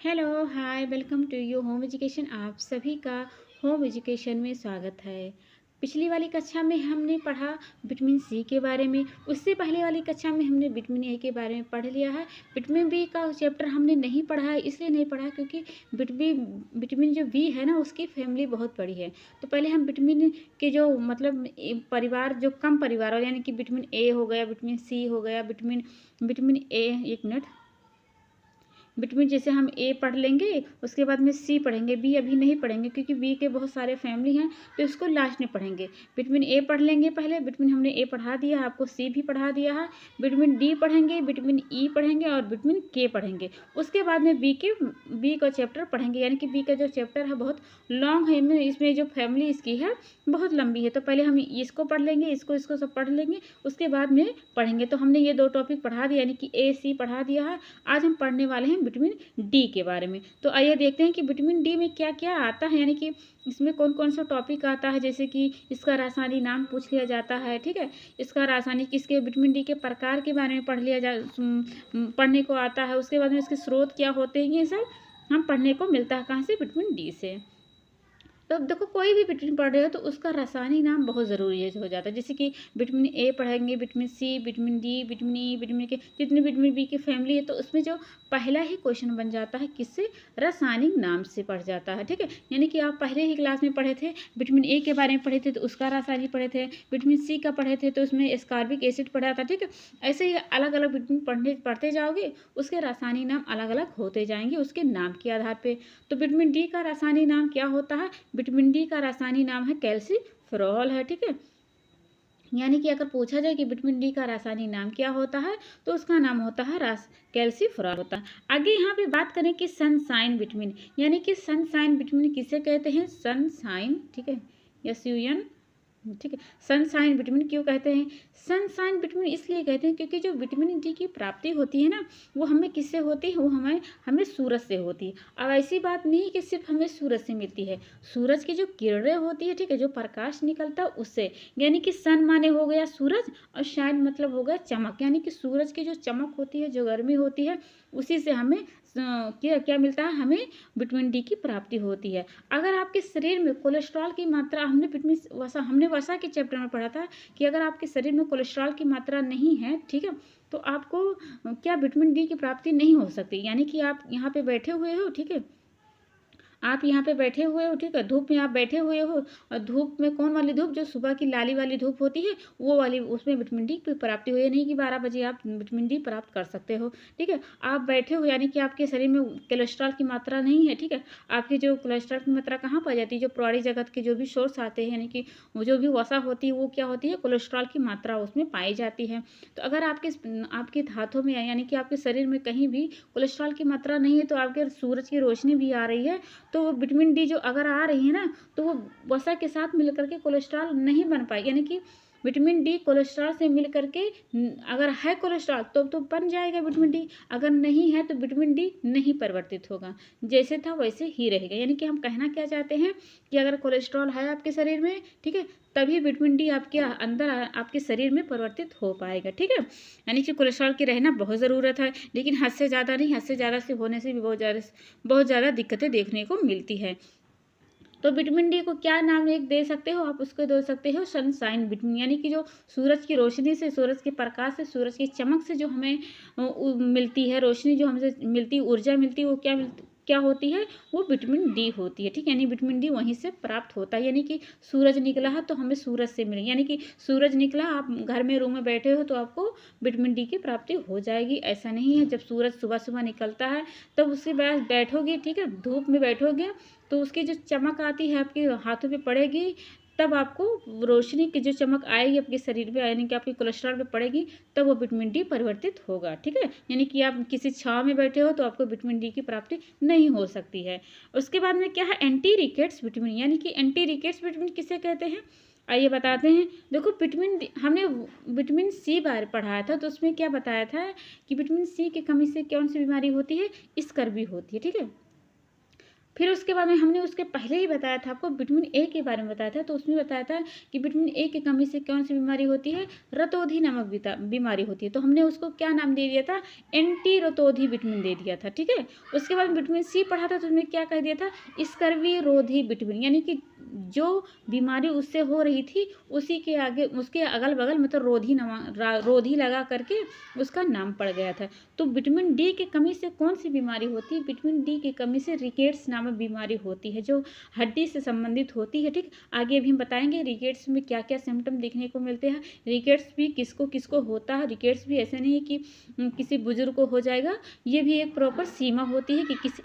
Hello, hi, welcome to you home education. आप सभी का होम एजुकेशन में स्वागत है। पिछली वाली कक्षा में हमने पढ़ा विटामिन सी के बारे में। उससे पहले वाली कक्षा में हमने विटामिन ए के बारे में पढ़ लिया है। विटामिन बी का चैप्टर हमने नहीं पढ़ा है, इसलिए नहीं पढ़ा क्योंकि विटामिन जो बी है ना, उसकी फैमिली बहुत बड़ी है। तो पहले हम विटामिन के जो मतलब परिवार, जो कम परिवार हो, यानी कि विटामिन ए हो गया, विटामिन सी हो गया, विटामिन ए, एक मिनट, विटामिन जैसे हम ए पढ़ लेंगे, उसके बाद में सी पढ़ेंगे, बी अभी नहीं पढ़ेंगे क्योंकि बी के बहुत सारे फैमिली हैं, तो इसको लास्ट में पढ़ेंगे। विटामिन ए पढ़ लेंगे पहले, विटामिन हमने ए पढ़ा दिया है, आपको सी भी पढ़ा दिया है। विटामिन डी पढ़ेंगे, विटामिन ई पढ़ेंगे और विटामिन के पढ़ेंगे। उसके बाद में बी का चैप्टर पढ़ेंगे, यानी कि बी का जो चैप्टर है बहुत लॉन्ग है, इसमें जो फैमिली इसकी है बहुत लंबी है। तो पहले हम इसको पढ़ लेंगे, इसको सब पढ़ लेंगे, उसके बाद में पढ़ेंगे। तो हमने ये दो टॉपिक पढ़ा दिया, यानी कि ए सी पढ़ा दिया है। आज हम पढ़ने वाले हैं विटामिन डी के बारे में। तो आइए देखते हैं कि विटामिन डी में क्या क्या आता है, यानी कि इसमें कौन कौन सा टॉपिक आता है। जैसे कि इसका रासायनिक नाम पूछ लिया जाता है, ठीक है। इसका रासायनिक, इसके विटामिन डी के प्रकार के बारे में पढ़ने को आता है। उसके बाद में इसके स्रोत क्या होते हैं, ये सब हम पढ़ने को मिलता है। कहाँ से? विटामिन डी से। तो अब देखो, कोई भी विटामिन पढ़ रहे हो तो उसका रासायनिक नाम बहुत ज़रूरी है हो जाता है। जैसे कि विटामिन ए पढ़ेंगे, vitamin C, vitamin D, vitamin E, vitamin K, जितने विटामिन बी की फैमिली है, तो उसमें जो पहला ही क्वेश्चन बन जाता है किससे? रासायनिक नाम से पढ़ जाता है, ठीक है। यानी कि आप पहले ही क्लास में पढ़े थे, विटामिन ए के बारे में पढ़े थे तो उसका रासायनिक पढ़े थे, विटामिन सी का पढ़े थे तो उसमें एस्कॉर्बिक एसिड पढ़ा था, ठीक है। ऐसे ही अलग अलग विटामिन पढ़ते जाओगे, उसके रासायनिक नाम अलग अलग होते जाएंगे उसके नाम के आधार पर। तो विटामिन डी का रासायनिक नाम क्या होता है? विटामिन डी का रासायनिक नाम है कैल्सीफेरॉल है, ठीक है। यानी कि अगर पूछा जाए कि विटामिन डी का रासायनिक नाम क्या होता है, तो उसका नाम होता है कैल्सीफेरॉल होता है। आगे यहाँ पे बात करें कि सनशाइन विटामिन, यानी कि सनशाइन विटामिन किसे कहते हैं? सनशाइन, ठीक है, SUN, ठीक है। सनशाइन विटामिन क्यों कहते हैं? सनशाइन विटामिन इसलिए कहते हैं क्योंकि जो विटामिन डी की प्राप्ति होती है ना, वो हमें किससे होती है? वो हमें हमें सूरज से होती है। अब ऐसी बात नहीं कि सिर्फ हमें सूरज से मिलती है, सूरज की जो किरणें होती है, ठीक है, जो प्रकाश निकलता है उससे। यानी कि सन माने हो गया सूरज, और शाइन मतलब हो गया चमक, यानी कि सूरज की जो चमक होती है, जो गर्मी होती है, उसी से हमें क्या क्या मिलता है? हमें विटामिन डी की प्राप्ति होती है। अगर आपके शरीर में कोलेस्ट्रॉल की मात्रा, हमने वसा के चैप्टर में पढ़ा था कि अगर आपके शरीर में कोलेस्ट्रॉल की मात्रा नहीं है, ठीक है, तो आपको क्या विटामिन डी की प्राप्ति नहीं हो सकती। यानी कि आप यहाँ पे बैठे हुए हो, ठीक है, आप यहाँ पे बैठे हुए हो, ठीक है, धूप में आप बैठे हुए हो, और धूप में कौन वाली धूप? जो सुबह की लाली वाली धूप होती है, वो वाली, उसमें विटामिन डी की प्राप्ति हो। नहीं कि 12 बजे आप विटामिन डी प्राप्त कर सकते हो, ठीक है। आप बैठे हो, यानी कि आपके शरीर में कोलेस्ट्रॉल की मात्रा नहीं है, ठीक है। आपकी जो कोलेस्ट्रॉल की मात्रा कहाँ पाई जाती है? जो प्राणी जगत के जो भी सोर्स आते हैं, यानी कि वो जो भी वसा होती है, वो क्या होती है? कोलेस्ट्रॉल की मात्रा उसमें पाई जाती है। तो अगर आपके हाथों में, यानी कि आपके शरीर में कहीं भी कोलेस्ट्रॉल की मात्रा नहीं है, तो आपके सूरज की रोशनी भी आ रही है, तो वो विटामिन डी जो अगर आ रही है ना, तो वो वसा के साथ मिलकर के कोलेस्ट्रॉल नहीं बन पाएगी। यानी कि विटामिन डी कोलेस्ट्रॉल से मिल करके, अगर है कोलेस्ट्रॉल तो बन जाएगा विटामिन डी, अगर नहीं है तो विटामिन डी नहीं परिवर्तित होगा, जैसे था वैसे ही रहेगा। यानी कि हम कहना क्या चाहते हैं कि अगर कोलेस्ट्रॉल है आपके शरीर में, ठीक है, तभी विटामिन डी आपके अंदर, आपके शरीर में परिवर्तित हो पाएगा, ठीक है। यानी कि कोलेस्ट्रॉल की रहना बहुत ज़रूरत है, लेकिन हद से ज़्यादा नहीं, हद से ज़्यादा से होने से भी बहुत ज़्यादा दिक्कतें देखने को मिलती है। तो विटामिन डी को क्या नाम एक दे सकते हो आप? उसको दे सकते हो सनशाइन विटामिन, यानी कि जो सूरज की रोशनी से, सूरज के प्रकाश से, सूरज की चमक से जो हमें मिलती है रोशनी, जो हमसे मिलती ऊर्जा मिलती है, वो क्या होती है? वो विटामिन डी होती है, ठीक है। यानी विटामिन डी वहीं से प्राप्त होता है। यानी कि सूरज निकला है तो हमें सूरज से मिले, यानी कि सूरज निकला, आप घर में रूम में बैठे हो तो आपको विटामिन डी की प्राप्ति हो जाएगी। ऐसा नहीं है, जब सूरज सुबह सुबह निकलता है तब उसके बाद बैठोगे, ठीक है, धूप में बैठोगे, तो उसकी जो चमक आती है आपके हाथों पे पड़ेगी, तब आपको रोशनी की जो चमक आएगी आपके शरीर पे, यानी कि आपके कोलेस्ट्रॉल पे पड़ेगी, तब वो विटामिन डी परिवर्तित होगा, ठीक है। यानी कि आप किसी छांव में बैठे हो तो आपको विटामिन डी की प्राप्ति नहीं हो सकती है। उसके बाद में क्या है? एंटी रिकेट्स विटामिन, यानी कि एंटी रिकेट्स विटामिन किसे कहते हैं? आइए बताते हैं। देखो, हमने विटामिन सी बारे पढ़ाया था, तो उसमें क्या बताया था कि विटामिन सी की कमी से कौन सी बीमारी होती है? स्कर्वी होती है, ठीक है। फिर उसके बाद में हमने उसके पहले ही बताया था आपको विटामिन ए के बारे में बताया था, तो उसमें बताया था कि विटामिन ए की कमी से कौन सी बीमारी होती है, रतौंधी नामक बीमारी होती है। तो हमने उसको क्या नाम दे दिया था, एंटी रतौंधी विटामिन दे दिया था, ठीक है। उसके बाद विटामिन सी पढ़ा था, तो उसमें क्या कह दिया था, स्कर्वी रोधी विटामिन, यानी कि जो बीमारी उससे हो रही थी उसी के आगे उसके अगल बगल मतलब रोधी लगा करके उसका नाम पड़ गया था। तो विटामिन डी की कमी से कौन सी बीमारी होती है, विटामिन डी की कमी से रिकेट्स नामक बीमारी होती है, जो हड्डी से संबंधित होती है, ठीक। आगे भी हम बताएंगे रिकेट्स में क्या क्या सिम्टम देखने को मिलते हैं, रिकेट्स भी किसको किसको होता है। रिकेट्स भी ऐसे नहीं है कि किसी बुजुर्ग को हो जाएगा, ये भी एक प्रॉपर सीमा होती है कि किस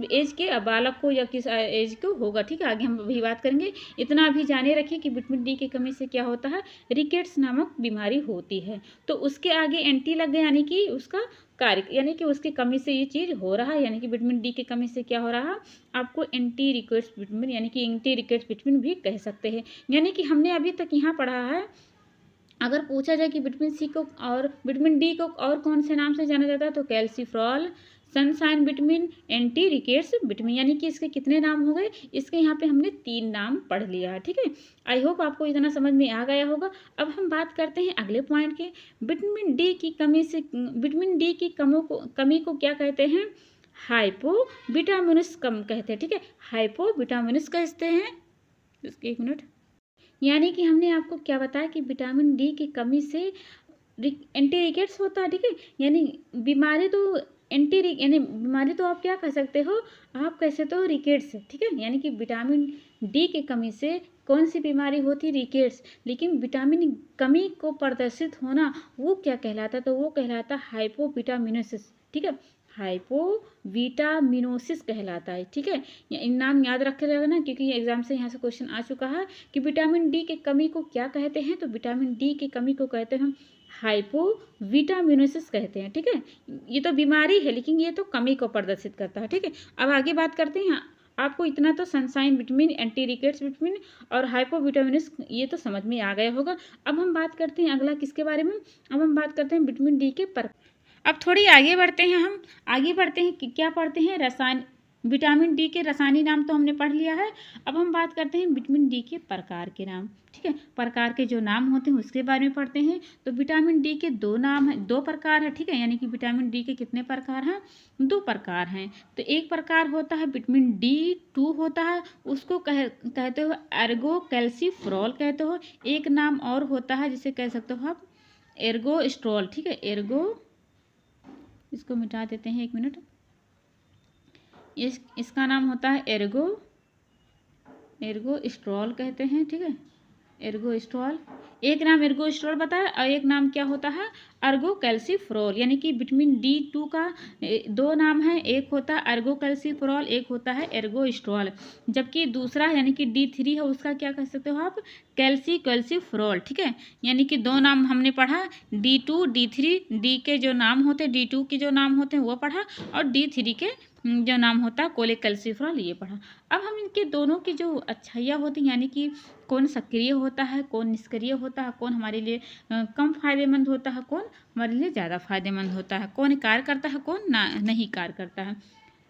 एज के बालक को या किस एज को होगा, ठीक है। आगे हम अभी बात करेंगे। इतना अभी जाने रखिए कि विटामिन डी की कमी से क्या होता है, रिकेट्स नामक बीमारी होती है। तो उसके आगे एंटी लग गया, यानी कि उसका कार्य, यानी कि उसकी कमी से ये चीज़ हो रहा है, यानी कि विटामिन डी की कमी से क्या हो रहा है, आपको एंटी रिकेट्स विटामिन यानी कि एंटी रिकेट्स विटामिन भी कह सकते हैं। यानी कि हमने अभी तक यहाँ पढ़ा है, अगर पूछा जाए कि विटामिन सी को और विटामिन डी को और कौन से नाम से जाना जाता है, तो calciferol, sunshine vitamin, anti rickets vitamin, यानी कि इसके कितने नाम हो गए, इसके यहाँ पे हमने 3 नाम पढ़ लिया है, ठीक है। आई होप आपको इतना समझ में आ गया होगा। अब हम बात करते हैं अगले पॉइंट के। विटामिन डी की कमी से विटामिन डी की कमी को क्या कहते हैं, हाइपोविटामिनस कम कहते हैं, ठीक है। हाइपोविटामिनस कहते हैं। इसके एक मिनट, यानी कि हमने आपको क्या बताया कि विटामिन डी की कमी से एंटी रिकेट्स होता है, ठीक है। यानी बीमारी तो यानी बीमारी तो आप क्या कह सकते हो, आप कह सकते हो रिकेट्स, ठीक है। यानी कि विटामिन डी की कमी से कौन सी बीमारी होती है, रिकेट्स। लेकिन विटामिन कमी को प्रदर्शित होना वो क्या कहलाता है, तो वो कहलाता है हाइपोविटामिनोसिस, ठीक है। हाइपोविटामिनोसिस कहलाता है, ठीक है। इन नाम याद रखे रहेगा ना, क्योंकि ये एग्जाम से यहाँ से क्वेश्चन आ चुका है कि विटामिन डी की कमी को क्या कहते हैं, तो विटामिन डी की कमी को कहते हैं हाइपोविटामिनोसिस कहते हैं, ठीक है। ये तो बीमारी है, लेकिन ये तो कमी को प्रदर्शित करता है, ठीक है। अब आगे बात करते हैं। आपको इतना तो sunshine vitamin, anti rickets vitamin और हाइपोविटामिनस ये तो समझ में आ गया होगा। अब हम बात करते हैं अगला किसके बारे में, अब हम बात करते हैं विटामिन डी के अब थोड़ी आगे बढ़ते हैं, हम आगे बढ़ते हैं कि क्या पढ़ते हैं, रसायन। विटामिन डी के रासायनिक नाम तो हमने पढ़ लिया है। अब हम बात करते हैं विटामिन डी के प्रकार के नाम, ठीक है। प्रकार के जो नाम होते हैं उसके बारे में पढ़ते हैं। तो विटामिन डी के 2 नाम हैं, 2 प्रकार है, ठीक है। यानी कि विटामिन डी के कितने प्रकार हैं, 2 प्रकार हैं। तो एक प्रकार होता है विटामिन D2 होता है, उसको कहते हो एर्गो कैल्सीफ्रॉल कहते हो। एक नाम और होता है जिसे कह सकते हो आप एर्गोस्ट्रॉल, ठीक है। इसको मिटा देते हैं, 1 मिनट। इसका नाम होता है एर्गोस्ट्रॉल कहते हैं, ठीक है। एर्गोस्ट्रॉल, एक नाम एर्गोस्ट्रॉल बताया और एक नाम क्या होता है, अर्गो कैल्सीफ्रॉल। यानी कि विटामिन D2 का 2 नाम है, एक होता है अर्गो कैल्सीफ्रॉल, एक होता है एर्गोस्ट्रॉल। जबकि दूसरा यानी कि D3 है, उसका क्या कह सकते हो आप, कैल्सीफ्रॉल, ठीक है। यानी कि 2 नाम हमने पढ़ा, D2 D3, डी के जो नाम होते हैं, D2 के जो नाम होते हैं वो पढ़ा, और D3 के जो नाम होता है कोलेकैल्सिफेरॉल ये पढ़ा। अब हम इनके दोनों की जो अच्छाइयाँ होती हैं, यानी कि कौन सक्रिय होता है, कौन निष्क्रिय होता है, कौन हमारे लिए कम फायदेमंद होता है, कौन हमारे लिए ज़्यादा फायदेमंद होता है, कौन कार्य करता है, कौन नहीं कार्य करता है।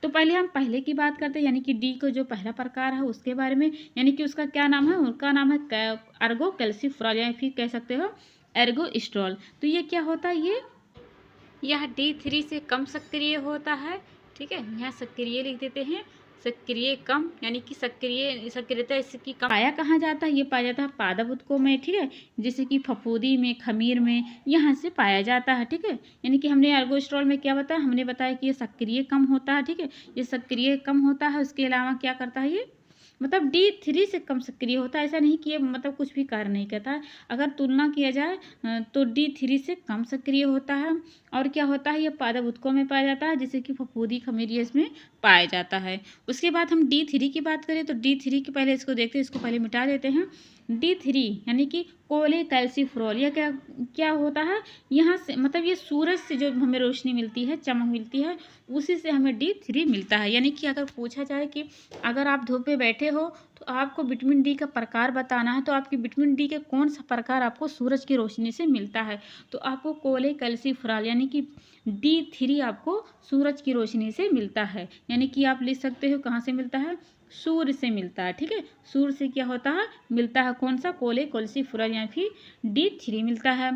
तो पहले हम पहले की बात करते हैं, यानी कि डी को जो पहला प्रकार है उसके बारे में। यानी कि उसका क्या नाम है, उसका नाम है अर्गो कैल्सीफ्रॉल, या फिर कह सकते हो एर्गोस्ट्रॉल। तो ये क्या होता है, यह D3 से कम सक्रिय होता है, ठीक है। यहाँ सक्रिय लिख देते हैं, सक्रिय कम, यानी कि सक्रियता इसकी कम। पाया कहाँ जाता है, ये पाया जाता है पादप ऊतकों में, ठीक है। जैसे कि फफूंदी में, खमीर में, यहाँ से पाया जाता है, ठीक है। यानी कि हमने एर्गोस्ट्रॉल में क्या बताया, हमने बताया कि ये सक्रिय कम होता है, ठीक है। ये सक्रिय कम होता है, उसके अलावा क्या करता है, ये मतलब D3 से कम सक्रिय होता है। ऐसा नहीं कि ये मतलब कुछ भी कार्य नहीं करता है। अगर तुलना किया जाए तो D3 से कम सक्रिय होता है। और क्या होता है, ये पादप ऊतकों में पाया जाता है, जैसे कि फफूंदी, खमीर, इसमें पाया जाता है। उसके बाद हम D3 की बात करें तो D3 के पहले इसको देखते हैं, इसको पहले मिटा देते हैं। D3 यानी कि कोलेकैल्सिफेरॉल। यह क्या क्या होता है, यहाँ से मतलब ये सूरज से जो हमें रोशनी मिलती है, चमक मिलती है, उसी से हमें D3 मिलता है। यानी कि अगर पूछा जाए कि अगर आप धूप में बैठे हो तो आपको विटामिन डी का प्रकार बताना है, तो आपकी विटामिन डी के कौन सा प्रकार आपको सूरज की रोशनी से मिलता है, तो आपको कोलेकैल्सिफेरॉल यानी कि D3 आपको सूरज की रोशनी से मिलता है। यानी कि आप लिख सकते हो कहाँ से मिलता है, सूर्य से मिलता है। ठीक है, सूर्य से क्या होता है, मिलता है कौन सा, कोलेकैल्सिफेरॉल या फिर D3 मिलता है।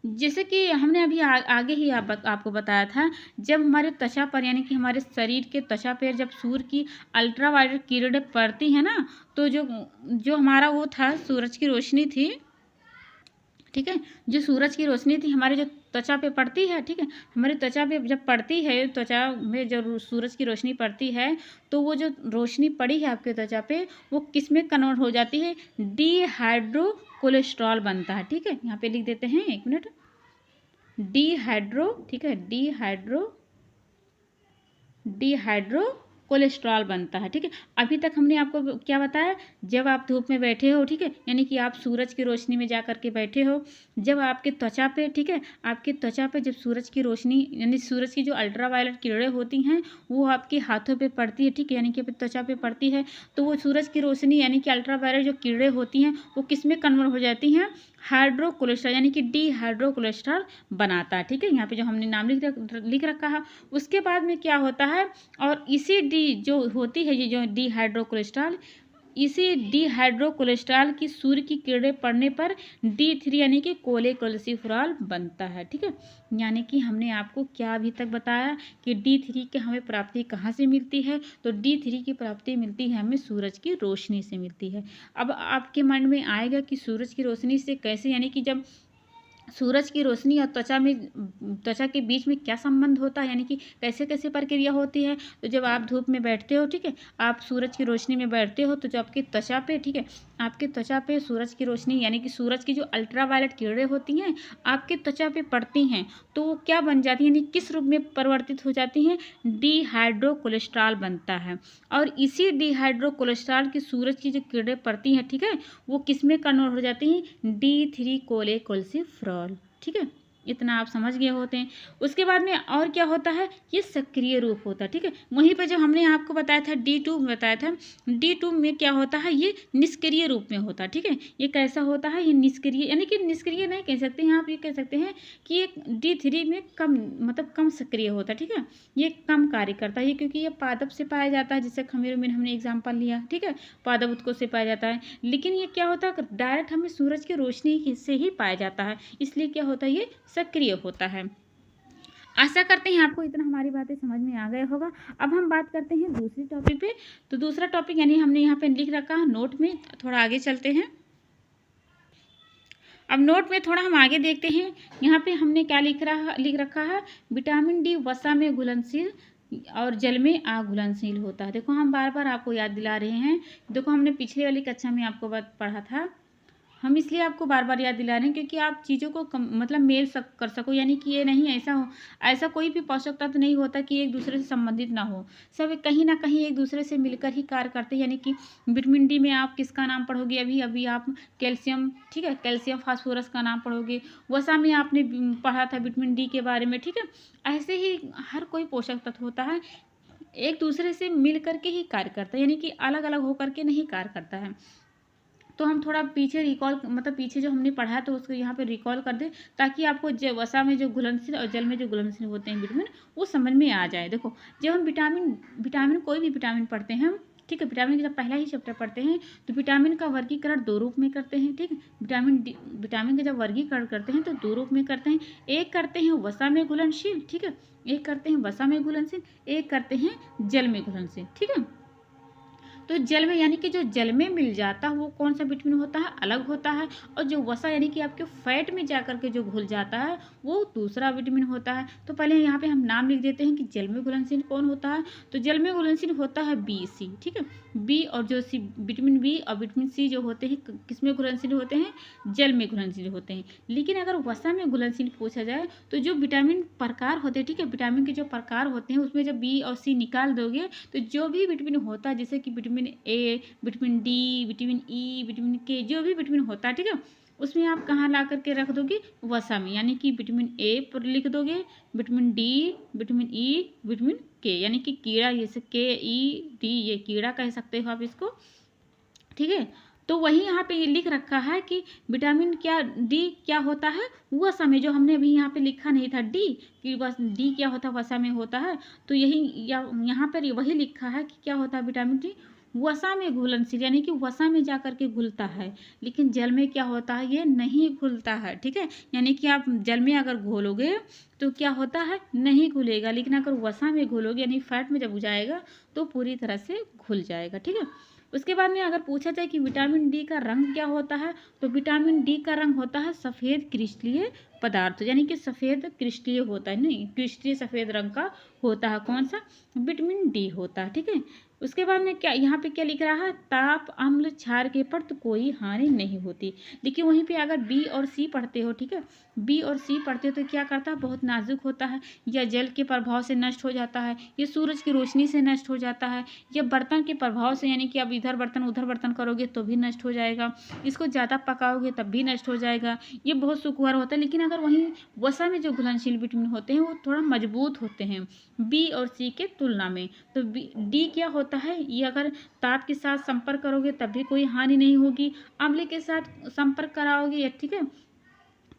जैसे कि हमने अभी आगे ही आपको बताया था, जब हमारे त्वचा पर यानी कि हमारे शरीर के त्वचा पर जब सूर्य की अल्ट्रावायलेट किरणें पड़ती हैं ना, तो जो जो हमारा वो था सूरज की रोशनी थी, ठीक है, जो सूरज की रोशनी थी हमारे जो त्वचा पे पड़ती है, ठीक है, हमारी त्वचा पे जब पड़ती है, त्वचा में जब सूरज की रोशनी पड़ती है, तो वो जो रोशनी पड़ी है आपके त्वचा पे, वो किस में कन्वर्ट हो जाती है, डिहाइड्रो कोलेस्ट्रॉल बनता है। ठीक है, यहाँ पे लिख देते हैं, एक मिनट, डिहाइड्रो, ठीक है, डिहाइड्रो कोलेस्ट्रॉल बनता है। ठीक है, अभी तक हमने आपको क्या बताया, जब आप धूप में बैठे हो, ठीक है, यानी कि आप सूरज की रोशनी में जा कर के बैठे हो, जब आपके त्वचा पे, ठीक है, आपके त्वचा पे जब सूरज की रोशनी यानी सूरज की जो अल्ट्रावायलेट किरणें होती हैं वो आपके हाथों पे पड़ती है, ठीक है, यानी कि त्वचा पे पड़ती है, तो वो सूरज की रोशनी यानी कि अल्ट्रावायलेट जो किरणें होती हैं वो किस में कन्वर्ट हो जाती हैं, हाइड्रो कोलेस्ट्रॉल यानी कि डिहाइड्रो कोलेस्ट्रॉल बनाता है। ठीक है, यहाँ पे जो हमने नाम लिख रखा है, उसके बाद में क्या होता है, और इसी जो होती है ये जो डिहाइड्रो कोलेस्ट्रॉल, इसी डिहाइड्रो कोलेस्ट्रॉल की सूर्य की किरणें पड़ने पर D3 यानी कि कोलेकैल्सिफेरॉल बनता है। ठीक है, यानी कि हमने आपको क्या अभी तक बताया कि D3 की हमें प्राप्ति कहाँ से मिलती है, तो D3 की प्राप्ति मिलती है हमें सूरज की रोशनी से मिलती है। अब आपके मन में आएगा कि सूरज की रोशनी से कैसे, यानी कि जब सूरज की रोशनी और त्वचा के बीच में क्या संबंध होता है, यानी कि कैसे कैसे प्रक्रिया होती है, तो जब आप धूप में बैठते हो, ठीक है, आप सूरज की रोशनी में बैठते हो, तो जब आपकी त्वचा पे, ठीक है, आपके त्वचा पे सूरज की रोशनी यानी कि सूरज की जो अल्ट्रावायलेट किरणें होती हैं आपके त्वचा पे पड़ती हैं, तो वो क्या बन जाती हैं, यानी किस रूप में परिवर्तित हो जाती हैं, डिहाइड्रो कोलेस्ट्रॉल बनता है। और इसी डिहाइड्रो कोलेस्ट्रॉल की सूरज की जो किरणें पड़ती हैं, ठीक है, वो किस में कन्वर्ट हो जाती हैं, D3 कोलेकैल्सिफेरॉल। ठीक है, इतना आप समझ गए होते हैं। उसके बाद में और क्या होता है, ये सक्रिय रूप होता है। ठीक है, वहीं पे जो हमने आपको बताया था D2 में बताया था, D2 में क्या होता है, ये निष्क्रिय रूप में होता है। ठीक है, ये कैसा होता है, ये निष्क्रिय यानी कि निष्क्रिय नहीं कह सकते हैं आप, ये कह सकते हैं कि ये D3 में कम मतलब कम सक्रिय होता है। ठीक है, ये कम कार्य करता है, ये क्योंकि ये पादप से पाया जाता है, जैसे खमीर में हमने एग्जाम्पल लिया, ठीक है, पादप उत्कों से पाया जाता है, लेकिन ये क्या होता है, डायरेक्ट हमें सूरज की रोशनी से ही पाया जाता है, इसलिए क्या होता है, ये सक्रिय होता है। आशा करते हैं आपको इतना हमारी बातें समझ में आ गया होगा। अब हम बात करते हैं दूसरी टॉपिक पे, तो दूसरा टॉपिक यानी हमने यहाँ पे लिख रखा है नोट में, थोड़ा आगे चलते हैं। अब नोट में थोड़ा हम आगे देखते हैं, यहाँ पे हमने क्या लिख रखा है, विटामिन डी वसा में घुलनशील और जल में अघुलनशील होता है। देखो हम बार बार आपको याद दिला रहे हैं, देखो हमने पिछले वाली कक्षा में आपको पढ़ा था, हम इसलिए आपको बार बार याद दिला रहे हैं क्योंकि आप चीज़ों को मतलब मेल कर सको, यानी कि ये नहीं ऐसा कोई भी पोषक तत्व नहीं होता कि एक दूसरे से संबंधित ना हो, सब कहीं ना कहीं एक दूसरे से मिलकर ही कार्य करते हैं। यानी कि विटामिन डी में आप किसका नाम पढ़ोगे, अभी आप कैल्शियम, ठीक है, कैल्शियम फास्फोरस का नाम पढ़ोगे, वसा में आपने पढ़ा था विटामिन डी के बारे में, ठीक है, ऐसे ही हर कोई पोषक तत्व होता है एक दूसरे से मिल करके ही कार्य करता है, यानी कि अलग अलग होकर के नहीं कार्य करता है। तो हम थोड़ा पीछे रिकॉल मतलब पीछे जो हमने पढ़ा है तो उसको यहाँ पे रिकॉल कर दें, ताकि आपको वसा में जो घुलनशील और जल में जो घुलनशील होते हैं विटामिन, वो समझ में आ जाए। देखो जब हम विटामिन कोई भी विटामिन पढ़ते हैं, ठीक है, विटामिन का जब पहला ही चैप्टर पढ़ते हैं तो विटामिन का वर्गीकरण दो रूप में करते हैं। ठीक है, विटामिन का जब वर्गीकरण करते हैं तो दो रूप में करते हैं, एक करते हैं वसा में घुलनशील, ठीक है, एक करते हैं वसा में घुलनशील, एक करते हैं जल में घुलनशील। ठीक है, तो जल में यानी कि जो जल में मिल जाता है वो कौन सा विटामिन होता है, अलग होता है, और जो वसा यानी कि आपके फैट में जाकर के जो घुल जाता है वो दूसरा विटामिन होता है। तो पहले यहाँ पे हम नाम लिख देते हैं कि जल में घुलनशील कौन होता है, तो जल में घुलनशील होता है BC, ठीक है, बी और जो सी विटामिन बी और विटामिन सी जो होते हैं किस में घुलनशील होते हैं, जल में घुलनशील होते हैं। लेकिन अगर वसा में घुलनशील पूछा जाए तो जो विटामिन प्रकार होते हैं, ठीक है, विटामिन के जो प्रकार होते हैं उसमें जब बी और सी निकाल दोगे तो जो भी विटामिन होता है, जैसे कि vitamin vitamin A, vitamin D, vitamin E, vitamin के, जो भी विटामिन होता है, ठीक है, उसमें आप कहाँ ला करके रख दोगे, वसा में, यानी कि विटामिन ए पर लिख दोगे, vitamin D, vitamin E, vitamin के, यानी कि कीड़ा, जैसे के ई डी, ये कीड़ा कह सकते हो आप इसको, ठीक है। तो वही यहाँ पे ये लिख रखा है कि विटामिन क्या डी क्या होता है, वसा में, जो हमने अभी यहाँ पे लिखा नहीं था डी, कि बस डी क्या होता है, वसा में होता है, तो यही यहाँ पर वही लिखा है कि क्या होता है विटामिन डी, वसा में घुलनशील, यानी कि वसा में जा करके घुलता है, लेकिन जल में क्या होता है, ये नहीं घुलता है, ठीक है। यानी कि आप जल में अगर घोलोगे तो क्या होता है, नहीं घुलेगा, लेकिन अगर वसा में घोलोगे, यानी फैट में जब जाएगा तो पूरी तरह से घुल जाएगा, ठीक है। उसके बाद में अगर पूछा जाए कि विटामिन डी का रंग क्या होता है, तो विटामिन डी का रंग होता है सफ़ेद क्रिस्टलीय पदार्थ, यानी कि सफ़ेद क्रिस्टलीय होता है, नहीं क्रिस्टलीय सफ़ेद रंग का होता है, कौन सा, विटामिन डी होता है, ठीक है। उसके बाद में क्या यहाँ पे क्या लिख रहा है, ताप अम्ल क्षार के प्रति कोई हानि नहीं होती। देखिए वहीं पे अगर बी और सी पढ़ते हो, ठीक है, बी और सी पढ़ते हो तो क्या करता है, बहुत नाजुक होता है, या जल के प्रभाव से नष्ट हो जाता है, या सूरज की रोशनी से नष्ट हो जाता है, या बर्तन के प्रभाव से, यानी कि अब इधर बर्तन उधर बर्तन करोगे तो भी नष्ट हो जाएगा, इसको ज़्यादा पकाओगे तब भी नष्ट हो जाएगा, ये बहुत सुखवार होता है। लेकिन अगर वहीं वसा में जो घुलनशील विटामिन होते हैं वो थोड़ा मजबूत होते हैं बी और सी के तुलना में। तो डी क्या होता है, ये अगर ताप के साथ संपर्क करोगे तब भी कोई हानि नहीं होगी, अम्ल के साथ संपर्क कराओगे, ठीक है,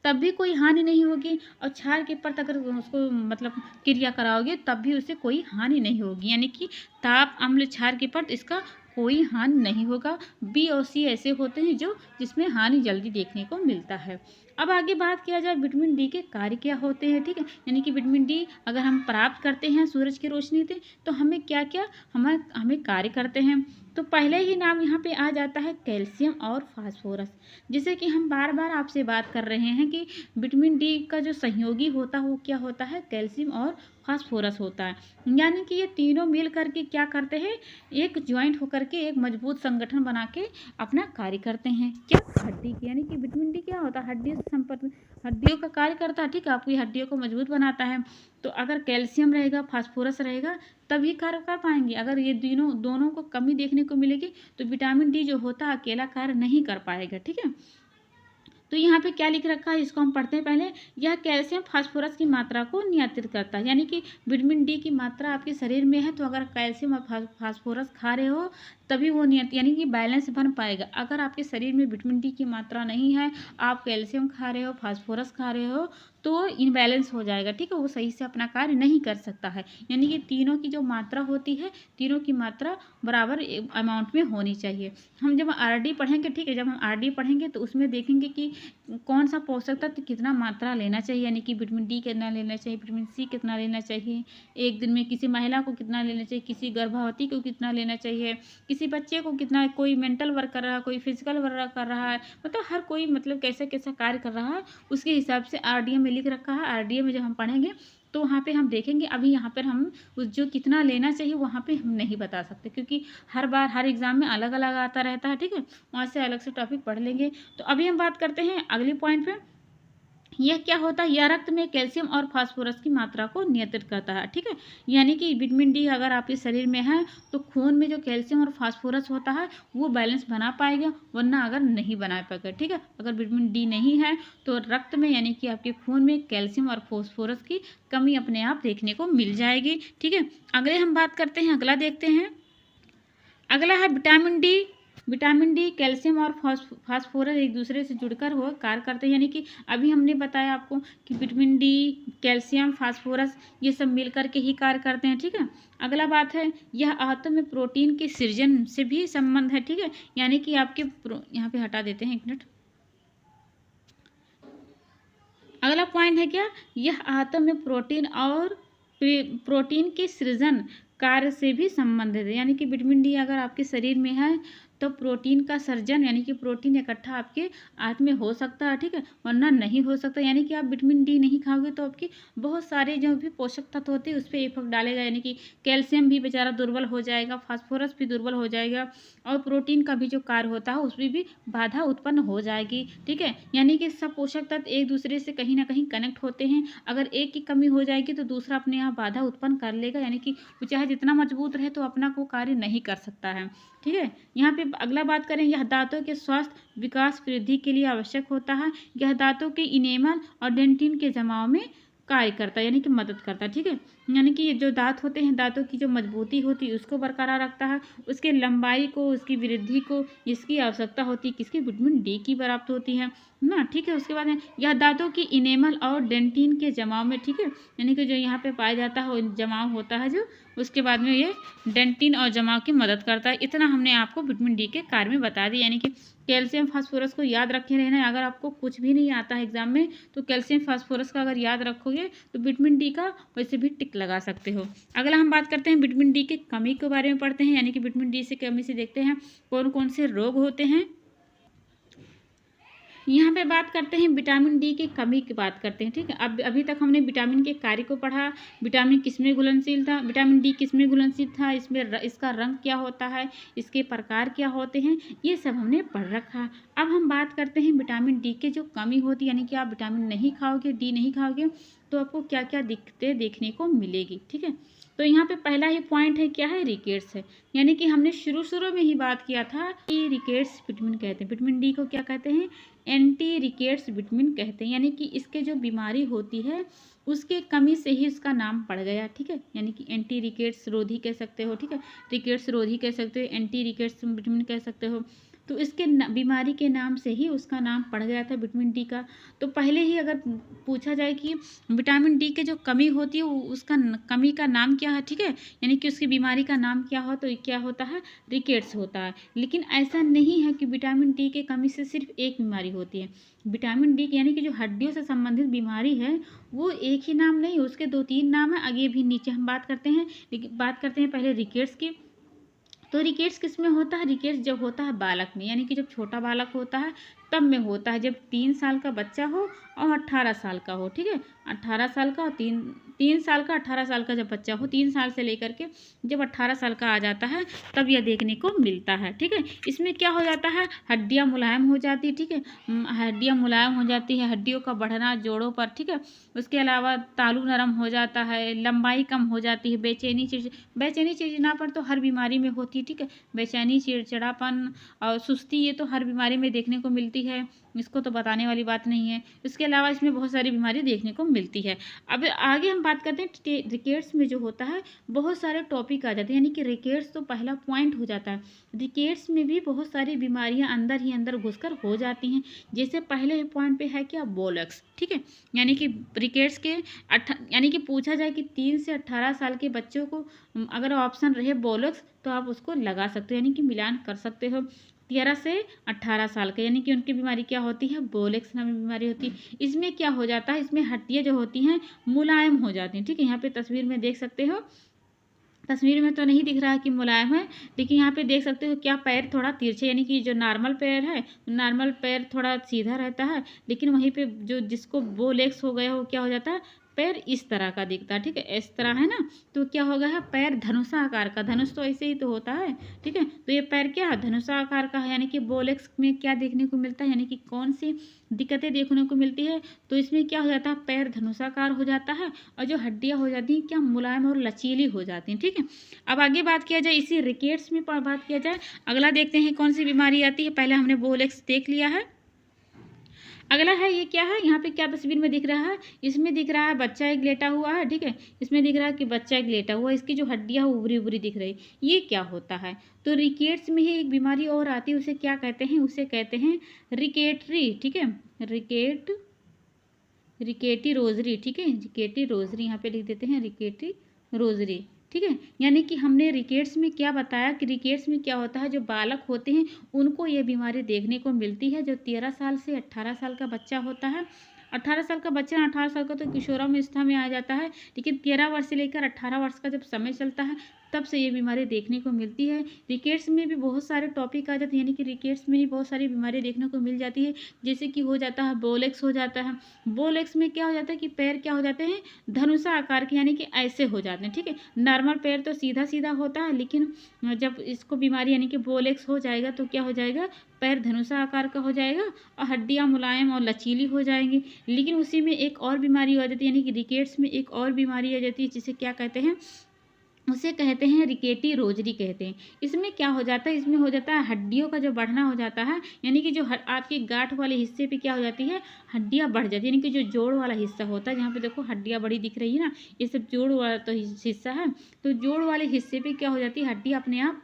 तब भी कोई हानि नहीं होगी, और क्षार के प्रति अगर उसको मतलब क्रिया कराओगे तब भी उससे कोई हानि नहीं होगी, यानी कि ताप अम्ल क्षार के प्रति इसका कोई हानि नहीं होगा। बी और सी ऐसे होते हैं जो जिसमें हानि जल्दी देखने को मिलता है। अब आगे बात किया जाए विटामिन डी के कार्य क्या होते हैं, ठीक है, यानी कि विटामिन डी अगर हम प्राप्त करते हैं सूरज की रोशनी से तो हमें क्या क्या हमें कार्य करते हैं। तो पहले ही नाम यहाँ पे आ जाता है कैल्शियम और फास्फोरस। जैसे कि हम बार बार आपसे बात कर रहे हैं कि विटामिन डी का जो सहयोगी होता है वो क्या होता है, कैल्शियम और फास्फोरस होता है, यानी कि ये तीनों मिल करके क्या करते हैं, एक ज्वाइंट होकर के एक मजबूत संगठन बना के अपना कार्य करते हैं। क्या, हड्डी की, यानी कि विटामिन डी क्या होता है, हड्डियों से संपर्क, हड्डियों का कार्य करता है, ठीक है, आपकी हड्डियों को मजबूत बनाता है। तो अगर कैल्शियम रहेगा, फास्फोरस रहेगा तभी कार्य कर पाएंगे, अगर ये दोनों को कमी देखने को मिलेगी तो विटामिन डी जो होता है अकेला कार्य नहीं कर पाएगा, ठीक है। तो यहाँ पे क्या लिख रखा है, इसको हम पढ़ते हैं पहले। यह कैल्शियम फास्फोरस की मात्रा को नियंत्रित करता है, यानी कि विटामिन डी की मात्रा आपके शरीर में है तो अगर कैल्शियम और फास्फोरस खा रहे हो तभी वो यानी कि बैलेंस बन पाएगा। अगर आपके शरीर में विटामिन डी की मात्रा नहीं है, आप कैल्शियम खा रहे हो, फास्फोरस खा रहे हो, तो इनबैलेंस हो जाएगा, ठीक है, वो सही से अपना कार्य नहीं कर सकता है। यानी कि तीनों की जो मात्रा होती है, तीनों की मात्रा बराबर अमाउंट में होनी चाहिए। हम जब आरडी पढ़ेंगे, ठीक है, जब हम आरडी पढ़ेंगे तो उसमें देखेंगे कि कौन सा पोषक तत्व कितना मात्रा लेना चाहिए, यानी कि विटामिन डी कितना लेना चाहिए, विटामिन सी कितना लेना चाहिए, एक दिन में किसी महिला को कितना लेना चाहिए, किसी गर्भवती को कितना लेना चाहिए, किसी बच्चे को कितना, कोई मेंटल वर्क कर रहा है, कोई फिजिकल वर्क कर रहा है, मतलब हर कोई मतलब कैसा कैसा कार्य कर रहा है उसके हिसाब से आरडीए में लिख रखा है। आरडीए में जब हम पढ़ेंगे तो वहाँ पे हम देखेंगे। अभी यहाँ पर हम उस जो कितना लेना चाहिए वहाँ पे हम नहीं बता सकते, क्योंकि हर बार हर एग्ज़ाम में अलग अलग आता रहता है, ठीक है, वहाँ से अलग से टॉपिक पढ़ लेंगे। तो अभी हम बात करते हैं अगले पॉइंट पे। यह क्या होता है, यह रक्त में कैल्शियम और फास्फोरस की मात्रा को नियंत्रित करता है, ठीक है, यानी कि विटामिन डी अगर आपके शरीर में है तो खून में जो कैल्शियम और फास्फोरस होता है वो बैलेंस बना पाएगा, वरना अगर नहीं बना पाएगा, ठीक है। अगर विटामिन डी नहीं है तो रक्त में यानी कि आपके खून में कैल्शियम और फास्फोरस की कमी अपने आप देखने को मिल जाएगी, ठीक है। अगले हम बात करते हैं, अगला देखते हैं। अगला है vitamin D. Vitamin D, calcium और फास्फोरस एक दूसरे से जुड़कर हो कार्य करते हैं, यानी कि अभी हमने बताया आपको कि विटामिन डी, कैल्शियम, फास्फोरस ये सब मिलकर के ही कार्य करते हैं, ठीक है। अगला बात है, यह आंतों में प्रोटीन के सृजन से भी संबंध है, ठीक है, यानी कि आपके यहाँ पे हटा देते हैं, एक मिनट। अगला पॉइंट है क्या, यह आंतों में प्रोटीन के सृजन कार्य से भी संबंधित है, यानी कि विटामिन डी अगर आपके शरीर में है तो प्रोटीन का सर्जन यानी कि प्रोटीन इकट्ठा आपके आंत में हो सकता है, ठीक है, वरना नहीं हो सकता। यानी कि आप विटामिन डी नहीं खाओगे तो आपकी बहुत सारे जो भी पोषक तत्व होते हैं उस पर इफेक्ट डालेगा, यानी कि कैल्शियम भी बेचारा दुर्बल हो जाएगा, फास्फोरस भी दुर्बल हो जाएगा, और प्रोटीन का भी जो कार्य होता है उसमें भी बाधा उत्पन्न हो जाएगी, ठीक है। यानी कि सब पोषक तत्व एक दूसरे से कहीं ना कहीं कनेक्ट होते हैं। अगर एक की कमी हो जाएगी तो दूसरा अपने यहाँ बाधा उत्पन्न कर लेगा, यानी कि वो चाहे जितना मजबूत रहे तो अपना को कार्य नहीं कर सकता है, ठीक है। यहाँ पे अगला बात करें, यह दांतों के स्वास्थ्य विकास वृद्धि के लिए आवश्यक होता है। यह दांतों के इनेमल और डेंटिन के जमाव में कार्य करता है, यानी कि मदद करता है, ठीक है। यानी कि ये जो दांत होते हैं, दांतों की जो मजबूती होती है उसको बरकरार रखता है, उसके लंबाई को, उसकी वृद्धि को, इसकी आवश्यकता होती है किसकी, विटामिन डी की प्राप्त होती है ना, ठीक है। उसके बाद है यह दांतों की इनेमल और डेंटिन के जमाव में, ठीक है, यानी कि जो यहाँ पे पाया जाता है वो जमाव होता है जो, उसके बाद में ये डेंटिन और जमाव की मदद करता है। इतना हमने आपको विटामिन डी के कार्य में बता दिया। यानी कि कैल्शियम फास्फोरस को याद रखे रहना। अगर आपको कुछ भी नहीं आता है एग्जाम में तो कैल्शियम फास्फोरस का अगर याद रखोगे तो विटामिन डी का वैसे भी टिक लगा सकते हो। अगला हम बात करते हैं विटामिन डी के कमी के बारे में पढ़ते हैं, यानी कि विटामिन डी से कमी से देखते हैं कौन कौन से रोग होते हैं। यहाँ पे बात करते हैं विटामिन डी की कमी की बात करते हैं, ठीक है। अब अभी तक हमने विटामिन के कार्य को पढ़ा, विटामिन किसमें घुलनशील था, विटामिन डी किसमें घुलनशील था, इसमें इसका रंग क्या होता है, इसके प्रकार क्या होते हैं, ये सब हमने पढ़ रखा। अब हम बात करते हैं विटामिन डी के जो कमी होती है, यानी कि आप विटामिन नहीं खाओगे, डी नहीं खाओगे तो आपको क्या क्या दिक्कतें देखने को मिलेगी, ठीक है। तो यहाँ पे पहला ही पॉइंट है, क्या है, रिकेट्स है। यानी कि हमने शुरू में ही बात किया था कि रिकेट्स विटामिन कहते हैं, विटामिन डी को क्या कहते हैं, एंटी रिकेट्स विटामिन कहते हैं। यानी कि इसके जो बीमारी होती है उसके कमी से ही उसका नाम पड़ गया, ठीक है। यानी कि एंटी रिकेट्स रोधी कह सकते हो, ठीक है, रिकेट्स रोधी कह सकते हो, एंटी रिकेट्स विटामिन कह सकते हो। तो इसके बीमारी के नाम से ही उसका नाम पड़ गया था विटामिन डी का। तो पहले ही अगर पूछा जाए कि विटामिन डी के जो कमी होती है उसका कमी का नाम क्या है, ठीक है, यानी कि उसकी बीमारी का नाम क्या हो, तो क्या होता है, रिकेट्स होता है। लेकिन ऐसा नहीं है कि विटामिन डी के कमी से सिर्फ एक बीमारी होती है। विटामिन डी यानी कि जो हड्डियों से संबंधित बीमारी है वो एक ही नाम नहीं, उसके 2-3 नाम है, आगे भी नीचे हम बात करते हैं। लेकिन बात करते हैं पहले रिकेट्स की। तो रिकेट्स किस में होता है, रिकेट्स जब होता है बालक में, यानी कि जब छोटा बालक होता है तब में होता है, जब 3 साल का बच्चा हो और 18 साल का हो, ठीक है, 18 साल का और 3 साल का 18 साल का जब बच्चा हो, 3 साल से लेकर के जब 18 साल का आ जाता है तब यह देखने को मिलता है, ठीक है। इसमें क्या हो जाता है, हड्डियां मुलायम हो जाती है, ठीक है, हड्डियां मुलायम हो जाती है, हड्डियों का बढ़ना जोड़ों पर, ठीक है। उसके अलावा तालू नरम हो जाता है, लंबाई कम हो जाती है, बेचैनी चिड़चिड़ापन तो हर बीमारी में होती है, ठीक है, बेचैनी चिड़चिड़ापन और सुस्ती ये तो हर बीमारी में देखने को मिलती है, इसको तो बताने वाली बात नहीं है। इसके अलावा इसमें बहुत सारी बीमारी देखने को मिलती है। अब आगे हम बात करते हैं रिकेट्स में जो होता है बहुत सारे टॉपिक आ जाते हैं, यानी कि रिकेट्स तो पहला पॉइंट हो जाता है। रिकेट्स में भी बहुत सारी बीमारियां अंदर ही अंदर घुसकर हो जाती हैं। जैसे पहले पॉइंट पे है क्या, बोलक्स, ठीक है, यानी कि रिकेट्स के यानी कि पूछा जाए कि 3 से 18 साल के बच्चों को अगर ऑप्शन रहे बोलक्स तो आप उसको लगा सकते हो, यानी कि मिलान कर सकते हो। 13 से 18 साल के, यानी कि उनकी बीमारी क्या होती है, बोलेक्स नामी बीमारी होती है। इसमें क्या हो जाता है, इसमें हड्डियां जो होती हैं मुलायम हो जाती हैं, ठीक है। यहाँ पे तस्वीर में देख सकते हो, तस्वीर में तो नहीं दिख रहा है कि मुलायम है, लेकिन यहाँ पे देख सकते हो क्या पैर थोड़ा तिरछे, यानी कि जो नॉर्मल पैर है, नॉर्मल पैर थोड़ा सीधा रहता है, लेकिन वहीं पे जो जिसको बोलेक्स हो गया हो क्या हो जाता है, पैर इस तरह का दिखता है, ठीक है, इस तरह है ना। तो क्या हो गया है, पैर धनुषा आकार का, धनुष तो ऐसे ही तो होता है, ठीक है। तो ये पैर क्या है, धनुषा आकार का है। यानी कि बोलेक्स में क्या देखने को मिलता है, यानी कि कौन सी दिक्कतें देखने को मिलती है, तो इसमें क्या हो जाता है, पैर धनुषाकार हो जाता है और जो हड्डियां हो जाती हैं क्या मुलायम और लचीली हो जाती हैं, ठीक है। अब आगे बात किया जाए इसी रिकेट्स में बात किया जाए, अगला देखते हैं कौन सी बीमारी आती है। पहले हमने बोलेक्स देख लिया है, अगला है ये क्या है, यहाँ पे क्या तस्वीर में दिख रहा है, इसमें दिख रहा है बच्चा एक लेटा हुआ है, ठीक है, इसमें दिख रहा है कि बच्चा एक लेटा हुआ है, इसकी जो हड्डियां उभरी उभरी दिख रही, ये क्या होता है। तो रिकेट्स में ही एक बीमारी और आती है, उसे क्या कहते हैं, उसे कहते हैं रिकेटरी, ठीक है, रिकेटी रोजरी, ठीक है, रिकेटी रोजरी यहाँ पे लिख देते हैं, रिकेटी रोजरी, ठीक है। यानी कि हमने रिकेट्स में क्या बताया कि रिकेट्स में क्या होता है, जो बालक होते हैं उनको ये बीमारी देखने को मिलती है। जो 13 साल से 18 साल का बच्चा होता है, 18 साल का बच्चा, 18 साल का तो किशोरावस्था में आ जाता है, लेकिन 13 वर्ष से लेकर 18 वर्ष का जब समय चलता है तब से ये बीमारी देखने को मिलती है। रिकेट्स में भी बहुत सारे टॉपिक आ जाते हैं, यानी कि रिकेट्स में ही बहुत सारी बीमारी देखने को मिल जाती है। जैसे कि हो जाता है बोलेक्स हो जाता है। बोलेक्स में क्या हो जाता है कि पैर क्या हो जाते हैं, धनुषा आकार के, यानी कि ऐसे हो जाते हैं, ठीक है। नॉर्मल पैर तो सीधा सीधा होता है, लेकिन जब इसको बीमारी यानी कि बोलेक्स हो जाएगा तो क्या हो जाएगा, पैर धनुषा आकार का हो जाएगा और हड्डियां मुलायम और लचीली हो जाएंगी। लेकिन उसी में एक और बीमारी हो जाती है, यानी कि रिकेट्स में एक और बीमारी आ जाती है, जिसे क्या कहते हैं, उसे कहते हैं रिकेटी रोजरी कहते हैं। इसमें क्या हो जाता है, इसमें हो जाता है हड्डियों का जो बढ़ना हो जाता है, यानी कि जो आपके गांठ वाले हिस्से पे क्या हो जाती है, हड्डियां बढ़ जाती है, यानी कि जो जोड़ वाला हिस्सा होता है, जहाँ पे देखो हड्डियां बड़ी दिख रही है ना, ये सब जोड़ वाला तो हिस्सा है। तो जोड़ वाले हिस्से पे क्या हो जाती है, हड्डियां अपने आप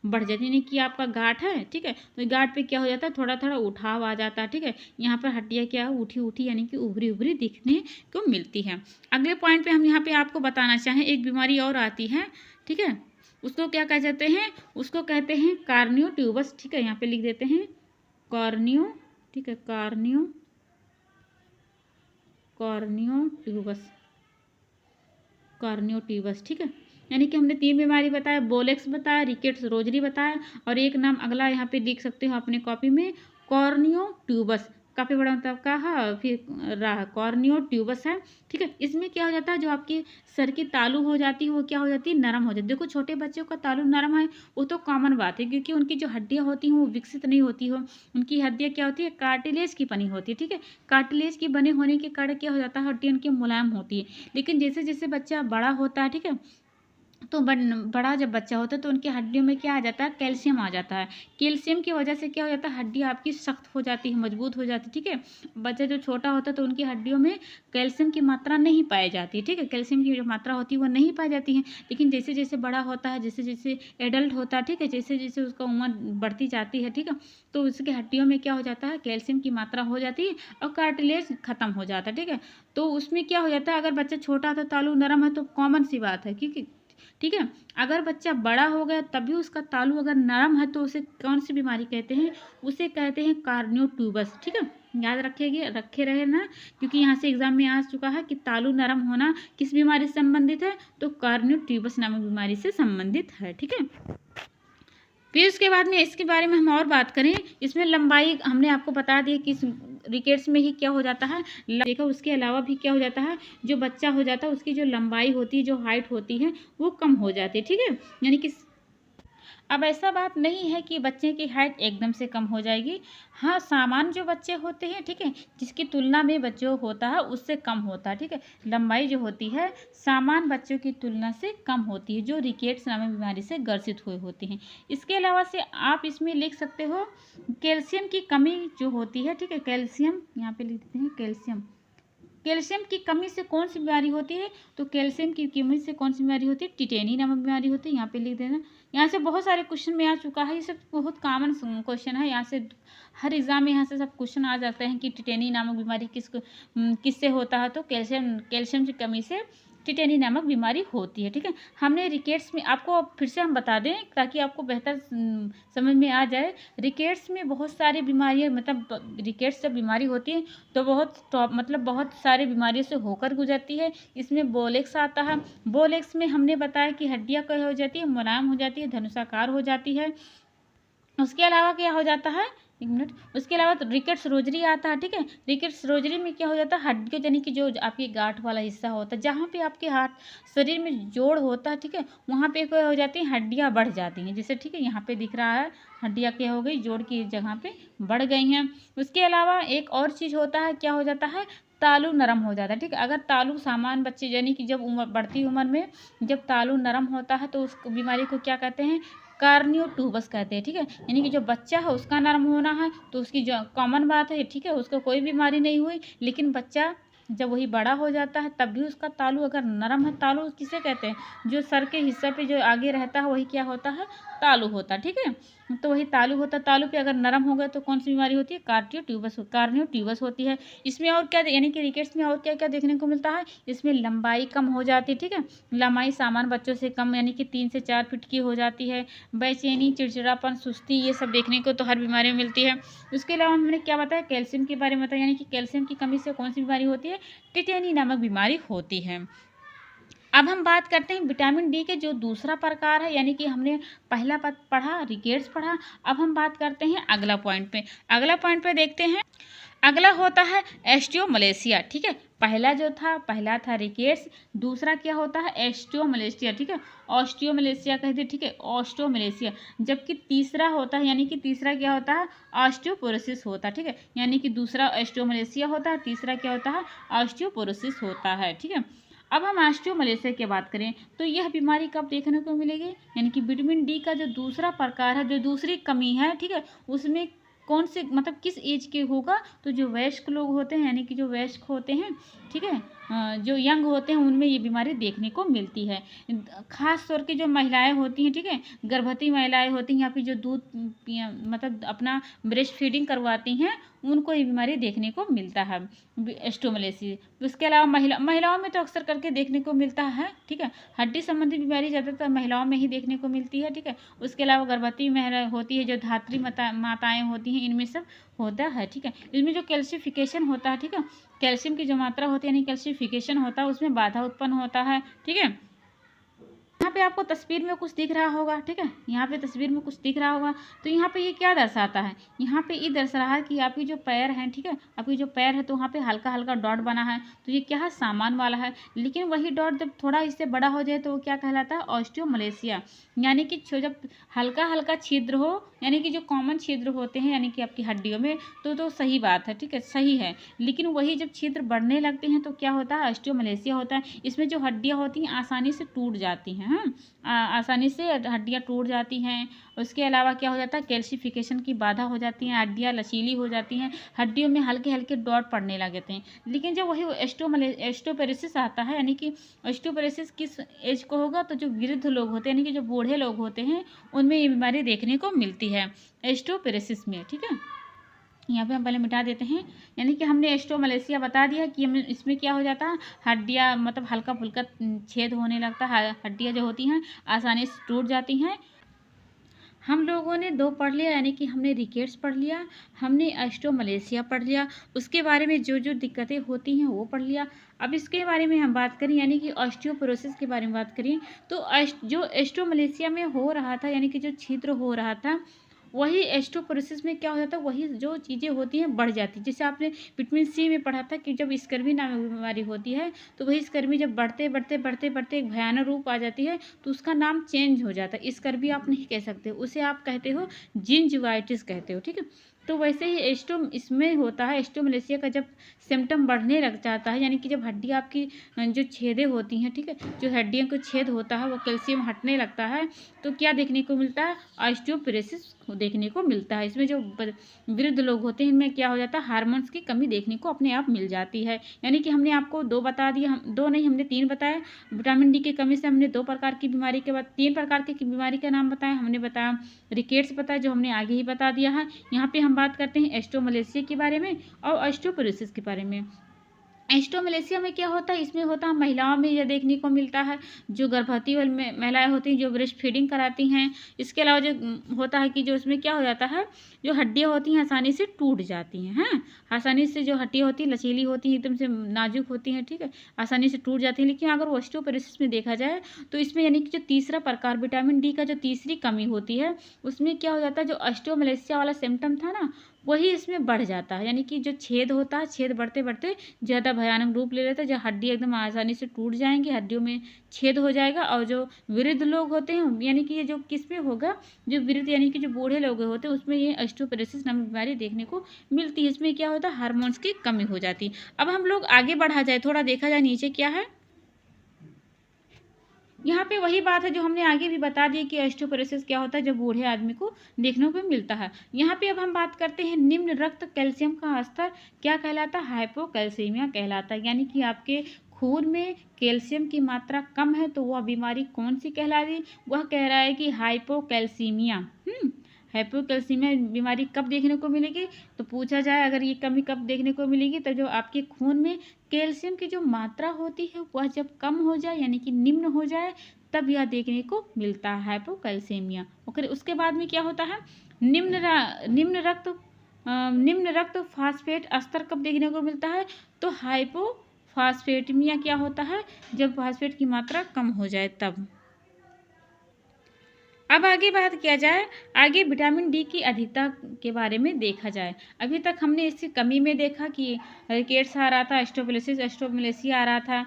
बढ़ जाती है, यानी कि आपका गांठ है, ठीक है, तो गांठ पे क्या हो जाता है, थोड़ा थोड़ा उठाव आ जाता है, ठीक है। यहाँ पर हड्डियां क्या उठी उठी यानी कि उभरी उभरी दिखने को मिलती है। अगले पॉइंट पे हम यहाँ पे आपको बताना चाहें, एक बीमारी और आती है, ठीक है, उसको क्या कह जाते हैं, उसको कहते हैं कार्नियो ट्यूबस, ठीक है, यहाँ पे लिख देते हैं कार्नियो, ठीक है, कार्नियो ट्यूबस, कार्नियो ट्यूबस, ठीक है। यानी कि हमने 3 बीमारी बताया, बोलेक्स बताया, रिकेट्स रोजरी बताया, और एक नाम अगला यहाँ पे लिख सकते हो अपने कॉपी में, कॉर्नियो ट्यूबस, काफ़ी बड़ा मतलब का है, फिर रहा कॉर्नियो ट्यूबस है, ठीक है। इसमें क्या हो जाता है, जो आपकी सर की तालू हो जाती है वो क्या हो जाती है, नरम हो जाती है। देखो छोटे बच्चों का तालू नरम है वो तो कॉमन बात है, क्योंकि उनकी जो हड्डियाँ होती हैं वो विकसित नहीं होती हो, उनकी हड्डियाँ क्या होती है, कार्टिलेज की बनी होती है, ठीक है। कार्टिलेज की बने होने के कारण क्या हो जाता है, हड्डियाँ उनकी मुलायम होती है। लेकिन जैसे जैसे बच्चा बड़ा होता है, ठीक है, तो बड़ा जब बच्चा होता है तो उनकी हड्डियों में क्या आ जाता है, कैल्शियम आ जाता है। कैल्शियम की वजह से क्या हो जाता है, हड्डी आपकी सख्त हो जाती है, मजबूत हो जाती है, ठीक है। बच्चा जो छोटा होता है तो उनकी हड्डियों में कैल्शियम की मात्रा नहीं पाई जाती, ठीक है, कैल्शियम की जो मात्रा होती है वो नहीं पाई जाती है। लेकिन जैसे जैसे बड़ा होता है, जैसे जैसे एडल्ट होता है, ठीक है, जैसे जैसे उसका उम्र बढ़ती जाती है, ठीक है, तो उसकी हड्डियों में क्या हो जाता है, कैल्शियम की मात्रा हो जाती है और कार्टिलेज खत्म हो जाता है, ठीक है। तो उसमें क्या हो जाता है, अगर बच्चा छोटा था तालू नरम है तो कॉमन सी बात है, क्योंकि ठीक है, अगर बच्चा बड़ा हो गया तब भी उसका तालू अगर नरम है तो उसे कौन सी बीमारी कहते हैं, उसे कहते हैं कार्नियो ट्यूबस, ठीक है। याद रखिएगा, रखे रहे ना, क्योंकि यहाँ से एग्जाम में आ चुका है कि तालू नरम होना किस बीमारी से संबंधित है, तो कार्नियो ट्यूबस नामक बीमारी से संबंधित है, ठीक है। फिर उसके बाद में इसके बारे में हम और बात करें, इसमें लंबाई हमने आपको बता दी कि रिकेट्स में ही क्या हो जाता है, देखो उसके अलावा भी क्या हो जाता है, जो बच्चा हो जाता है उसकी जो लंबाई होती है, जो हाइट होती है वो कम हो जाती है, ठीक है। यानी कि अब ऐसा बात नहीं है कि बच्चे की हाइट एकदम से कम हो जाएगी, हाँ सामान्य जो बच्चे होते हैं, ठीक है, जिसकी तुलना में बच्चों होता है उससे कम होता है, ठीक है। लंबाई जो होती है सामान्य बच्चों की तुलना से कम होती है, जो रिकेट्स नामक बीमारी से ग्रसित हुए होते हैं। इसके अलावा से आप इसमें लिख सकते हो कैल्शियम की कमी जो होती है, ठीक है, कैल्शियम यहाँ पे लिख देते हैं कैल्शियम, कैल्शियम की कमी से कौन सी बीमारी होती है, तो कैल्शियम की कमी से कौन सी बीमारी होती है, टिटेनी नामक बीमारी होती है, यहाँ पे लिख देना। यहाँ से बहुत सारे क्वेश्चन में आ चुका है, ये सब बहुत कॉमन क्वेश्चन है, यहाँ से हर एग्जाम में यहाँ से सब क्वेश्चन आ जाते हैं कि टिटेनी नामक बीमारी किससे होता है, तो कैल्शियम की कमी से टिटेनी नामक बीमारी होती है, ठीक है। हमने रिकेट्स में आपको फिर से हम बता दें ताकि आपको बेहतर समझ में आ जाए, रिकेट्स में बहुत सारी बीमारियां, मतलब रिकेट्स जब बीमारी होती है तो बहुत सारी बीमारियों से होकर गुजरती है। इसमें बोलेक्स आता है, बोलेक्स में हमने बताया कि हड्डियां क्या हो जाती है, मुलायम हो जाती है, धनुषाकार हो जाती है। उसके अलावा क्या हो जाता है, एक मिनट, उसके अलावा तो रिकेट्स रोजरी आता है, ठीक है। रिकेट्स रोजरी में क्या हो जाता है, हड्डियों यानी कि जो आपकी गांठ वाला हिस्सा होता है, जहाँ पे आपके शरीर में जोड़ होता है, ठीक है, वहाँ पे क्या हो जाती है, हड्डियाँ बढ़ जाती हैं, जैसे ठीक है यहाँ पे दिख रहा है, हड्डियाँ क्या हो गई, जोड़ की जगह पे बढ़ गई हैं। उसके अलावा एक और चीज़ होता है, क्या हो जाता है, तालू नरम हो जाता है, ठीक है। अगर तालू सामान्य बच्चे यानी कि जब बढ़ती उम्र में जब तालू नरम होता है तो उस बीमारी को क्या कहते हैं, कार्नियो ट्यूबस कहते हैं, ठीक है। यानी कि जो बच्चा है उसका नरम होना है तो उसकी जो कॉमन बात है, ठीक है, उसको कोई बीमारी नहीं हुई। लेकिन बच्चा जब वही बड़ा हो जाता है तब भी उसका तालू अगर नरम है, तालू किसे कहते हैं, जो सर के हिस्से पे जो आगे रहता है वही क्या होता है, तालू होता है, ठीक है। तो वही तालू होता है, तालू पे अगर नरम हो गया तो कौन सी बीमारी होती है, कार्नियो ट्यूबस होती है। इसमें और क्या, यानी कि रिकेट्स में और क्या क्या देखने को मिलता है, इसमें लंबाई कम हो जाती है, ठीक है, लंबाई सामान्य बच्चों से कम यानी कि 3 से 4 फीट की हो जाती है। बेचैनी, चिड़चिड़ापन, सुस्ती, ये सब देखने को तो हर बीमारी में मिलती है। उसके अलावा हमने क्या बताया, कैल्शियम के बारे में बताया, यानी कि कैल्शियम की कमी से कौन सी बीमारी होती है, टिटेनी नामक बीमारी होती है। अब हम बात करते हैं विटामिन डी के जो दूसरा प्रकार है, यानी कि हमने पहला पढ़ा रिकेट्स पढ़ा। अब हम बात करते हैं अगला पॉइंट पे। अगला पॉइंट पे देखते हैं, अगला होता है एस्टियोमलेशिया। ठीक है, पहला था रिकेट्स, दूसरा क्या होता है एस्टियोमलेशिया। ठीक है, ऑस्टियोमलेशिया कहते हैं, ठीक है, ऑस्टियोमलेशिया। जबकि तीसरा होता है, यानी कि तीसरा क्या होता है ऑस्टियोपोरोसिस होता है। ठीक है, यानी कि दूसरा एस्टियोमलेशिया होता है, तीसरा क्या होता है ऑस्टियोपोरोसिस होता है। ठीक है, अब हम ऑस्टियोमलेशिया की बात करें तो यह बीमारी कब देखने को मिलेगी, यानी कि विटामिन डी का जो दूसरा प्रकार है, जो दूसरी कमी है, ठीक है, उसमें कौन से मतलब किस एज के होगा, तो जो वयस्क लोग होते हैं, यानी कि जो वयस्क होते हैं, ठीक है, जो यंग होते हैं उनमें ये बीमारी देखने को मिलती है। खास तौर की जो महिलाएं होती हैं, ठीक है, गर्भवती महिलाएं होती हैं या फिर जो दूध मतलब अपना ब्रेस्ट फीडिंग करवाती हैं, उनको ये बीमारी देखने को मिलता है एस्टोमलेसिस। उसके अलावा महिलाओं में तो अक्सर करके देखने को मिलता है। ठीक है, हड्डी संबंधी बीमारी ज़्यादातर महिलाओं में ही देखने को मिलती है। ठीक है, उसके अलावा गर्भवती महिला होती है, जो धात्री माताएं होती हैं, इनमें सब होता है। ठीक है, इसमें जो कैल्शिफिकेशन होता है, ठीक है, कैल्शियम की जो मात्रा होती है यानी कैल्शिफिकेशन होता है, उसमें बाधा उत्पन्न होता है। ठीक है, यहाँ पे आपको तस्वीर में कुछ दिख रहा होगा। ठीक है, यहाँ पे तस्वीर में कुछ दिख रहा होगा, तो यहाँ पे ये क्या दर्शाता है, यहाँ पे ये दर्शा रहा है कि आपकी जो पैर है, ठीक है, आपकी जो पैर है तो वहाँ पे हल्का हल्का डॉट बना है, तो ये क्या है सामान वाला है। लेकिन वही डॉट जब थोड़ा इससे बड़ा हो जाए तो वो क्या कहलाता है ऑस्टियोमलेशिया, यानी कि जब हल्का हल्का छिद्र हो, यानी कि जो कॉमन छिद्र होते हैं यानी कि आपकी हड्डियों में, तो सही बात है। ठीक है, सही है, लेकिन वही जब छिद्र बढ़ने लगते हैं तो क्या होता है ऑस्टियोमलेशिया होता है। इसमें जो हड्डियाँ होती हैं आसानी से टूट जाती हैं। आसानी से हड्डियाँ टूट जाती हैं। उसके अलावा क्या हो जाता है कैल्शिफिकेशन की बाधा हो जाती है, हड्डियाँ लचीली हो जाती हैं, हड्डियों में हल्के हल्के डॉट पड़ने लगते हैं। लेकिन जब वही एस्टोपेरिसिस आता है, यानी कि एस्टोपेरिसिस किस एज को होगा, तो जो वृद्ध लोग होते हैं यानी कि जो बूढ़े लोग होते हैं उनमें ये बीमारी देखने को मिलती है एस्टोपेरिसिस में। ठीक है, यहाँ पे हम पहले मिटा देते हैं, यानी कि हमने एस्टोमलेशिया बता दिया कि इसमें क्या हो जाता है हड्डियाँ मतलब हल्का फुल्का छेद होने लगता है, हड्डियाँ जो होती हैं आसानी से टूट जाती हैं। हम लोगों ने दो पढ़ लिया, यानी कि हमने रिकेट्स पढ़ लिया, हमने एस्टोमलेशिया पढ़ लिया, उसके बारे में जो जो दिक्कतें होती हैं वो पढ़ लिया। अब इसके बारे में हम बात करें, यानी कि ऑस्टियोपोरोसिस के बारे में बात करें, तो जो एस्टोमलेशिया में हो रहा था, यानी कि जो छिद्र हो रहा था, वही एस्टोपोरोसिस में क्या हो जाता है, वही जो चीज़ें होती हैं बढ़ जाती है। जैसे आपने विटामिन सी में पढ़ा था कि जब स्कर्वी नामक बीमारी होती है, तो वही स्कर्वी जब बढ़ते बढ़ते बढ़ते बढ़ते एक भयानक रूप आ जाती है, तो उसका नाम चेंज हो जाता है। स्कर्वी आप नहीं कह सकते, उसे आप कहते हो जिंजिवाइटिस कहते हो। ठीक है, तो वैसे ही इसमें होता है एस्टोमलेशिया का जब सिम्टम बढ़ने लग जाता है, यानी कि जब हड्डी आपकी जो छेदें होती हैं, ठीक है, जो हड्डियों को छेद होता है वो कैल्शियम हटने लगता है, तो क्या देखने को मिलता है ऑस्टियोपोरोसिस देखने को मिलता है। इसमें जो वृद्ध लोग होते हैं इनमें क्या हो जाता है हार्मोन्स की कमी देखने को अपने आप मिल जाती है। यानी कि हमने आपको दो बता दिया, हम दो नहीं हमने तीन बताया। विटामिन डी की कमी से हमने दो प्रकार की बीमारी के बाद तीन प्रकार की बीमारी का नाम बताया। हमने बताया रिकेट्स बताया जो हमने आगे ही बता दिया है। यहाँ पे हम बात करते हैं एस्टोमलेशिया के बारे में और ऑस्टियोपोरोसिस के बारे में। एस्टोमलेशिया में क्या होता है, इसमें होता है महिलाओं में यह देखने को मिलता है, जो गर्भवती महिलाएं होती हैं जो ब्रेस्ट फीडिंग कराती हैं। इसके अलावा जो होता है कि जो इसमें क्या हो जाता है, जो हड्डियां होती हैं आसानी से टूट जाती हैं। आसानी से जो हड्डियां होती हैं लचीली होती हैं, एकदम से नाजुक होती हैं, ठीक है, आसानी से टूट जाती हैं। लेकिन अगर ऑस्टियोपोरोसिस में देखा जाए तो इसमें यानी कि जो तीसरा प्रकार विटामिन डी का जो तीसरी कमी होती है, उसमें क्या हो जाता है जो ऑस्टियोमलेशिया वाला सिम्टम था ना, वही इसमें बढ़ जाता है। यानी कि जो छेद होता है, छेद बढ़ते बढ़ते ज़्यादा भयानक रूप ले लेता है, जो हड्डी एकदम आसानी से टूट जाएंगी, हड्डियों में छेद हो जाएगा। और जो वृद्ध लोग होते हैं, यानी कि ये जो किस में होगा, जो वृद्ध यानी कि जो बूढ़े लोग होते हैं उसमें ये ऑस्टियोपोरोसिस नामक बीमारी देखने को मिलती है। इसमें क्या होता है हार्मोन्स की कमी हो जाती है। अब हम लोग आगे बढ़ा जाए, थोड़ा देखा जाए नीचे क्या है। यहाँ पे वही बात है जो हमने आगे भी बता दी कि ऑस्टियोपोरोसिस क्या होता है, जो बूढ़े आदमी को देखने को मिलता है। यहाँ पे अब हम बात करते हैं निम्न रक्त कैल्शियम का स्तर क्या कहलाता है, हाइपोकैल्सीमिया कहलाता है। यानी कि आपके खून में कैल्शियम की मात्रा कम है, तो वह बीमारी कौन सी कहला रही, वह कह रहा है कि हाइपोकैल्सीमिया। हाइपोकैल्सीमिया बीमारी कब देखने को मिलेगी, तो पूछा जाए अगर ये कमी कब देखने को मिलेगी, तो जो आपके खून में कैल्शियम की जो मात्रा होती है वह जब कम हो जाए यानी कि निम्न हो जाए, तब यह देखने को मिलता है हाइपोकैल्सीमिया। ओके, उसके बाद में क्या होता है निम्न रक्त फास्फेट स्तर कब देखने को मिलता है, तो फास्फेटमिया क्या होता है, जब फास्फेट की मात्रा कम हो जाए तब। अब आगे बात किया जाए, आगे विटामिन डी की अधिकता के बारे में देखा जाए। अभी तक हमने इसकी कमी में देखा कि रिकेट्स आ रहा था, एस्ट्रोमलेसिया आ रहा था।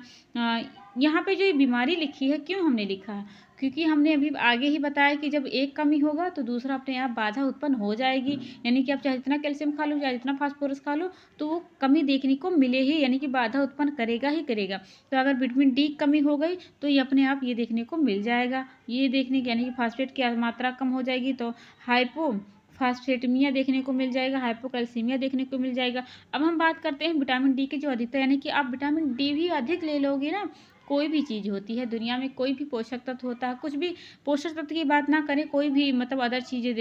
यहाँ पे जो ये बीमारी लिखी है, क्यों हमने लिखा है? क्योंकि हमने अभी आगे ही बताया कि जब एक कमी होगा तो दूसरा अपने आप बाधा उत्पन्न हो जाएगी। यानी कि आप चाहे जितना कैल्शियम खा लो, चाहे जितना फास्फोरस खा लो, तो वो कमी देखने को मिले ही, यानी कि बाधा उत्पन्न करेगा ही करेगा। तो अगर विटामिन डी की कमी हो गई तो ये अपने आप ये देखने को मिल जाएगा। ये देखने की, यानी कि फास्फेट की मात्रा कम हो जाएगी तो हाइपोफास्फेटेमिया देखने को मिल जाएगा, हाइपोकैल्सीमिया देखने को मिल जाएगा। अब हम बात करते हैं विटामिन डी की जो अधिकता, यानी कि आप विटामिन डी भी अधिक ले लोगे ना, कोई भी चीज़ होती है दुनिया में, कोई भी पोषक तत्व होता है, कुछ भी पोषक तत्व की बात ना करें, कोई भी मतलब अदर चीज़ें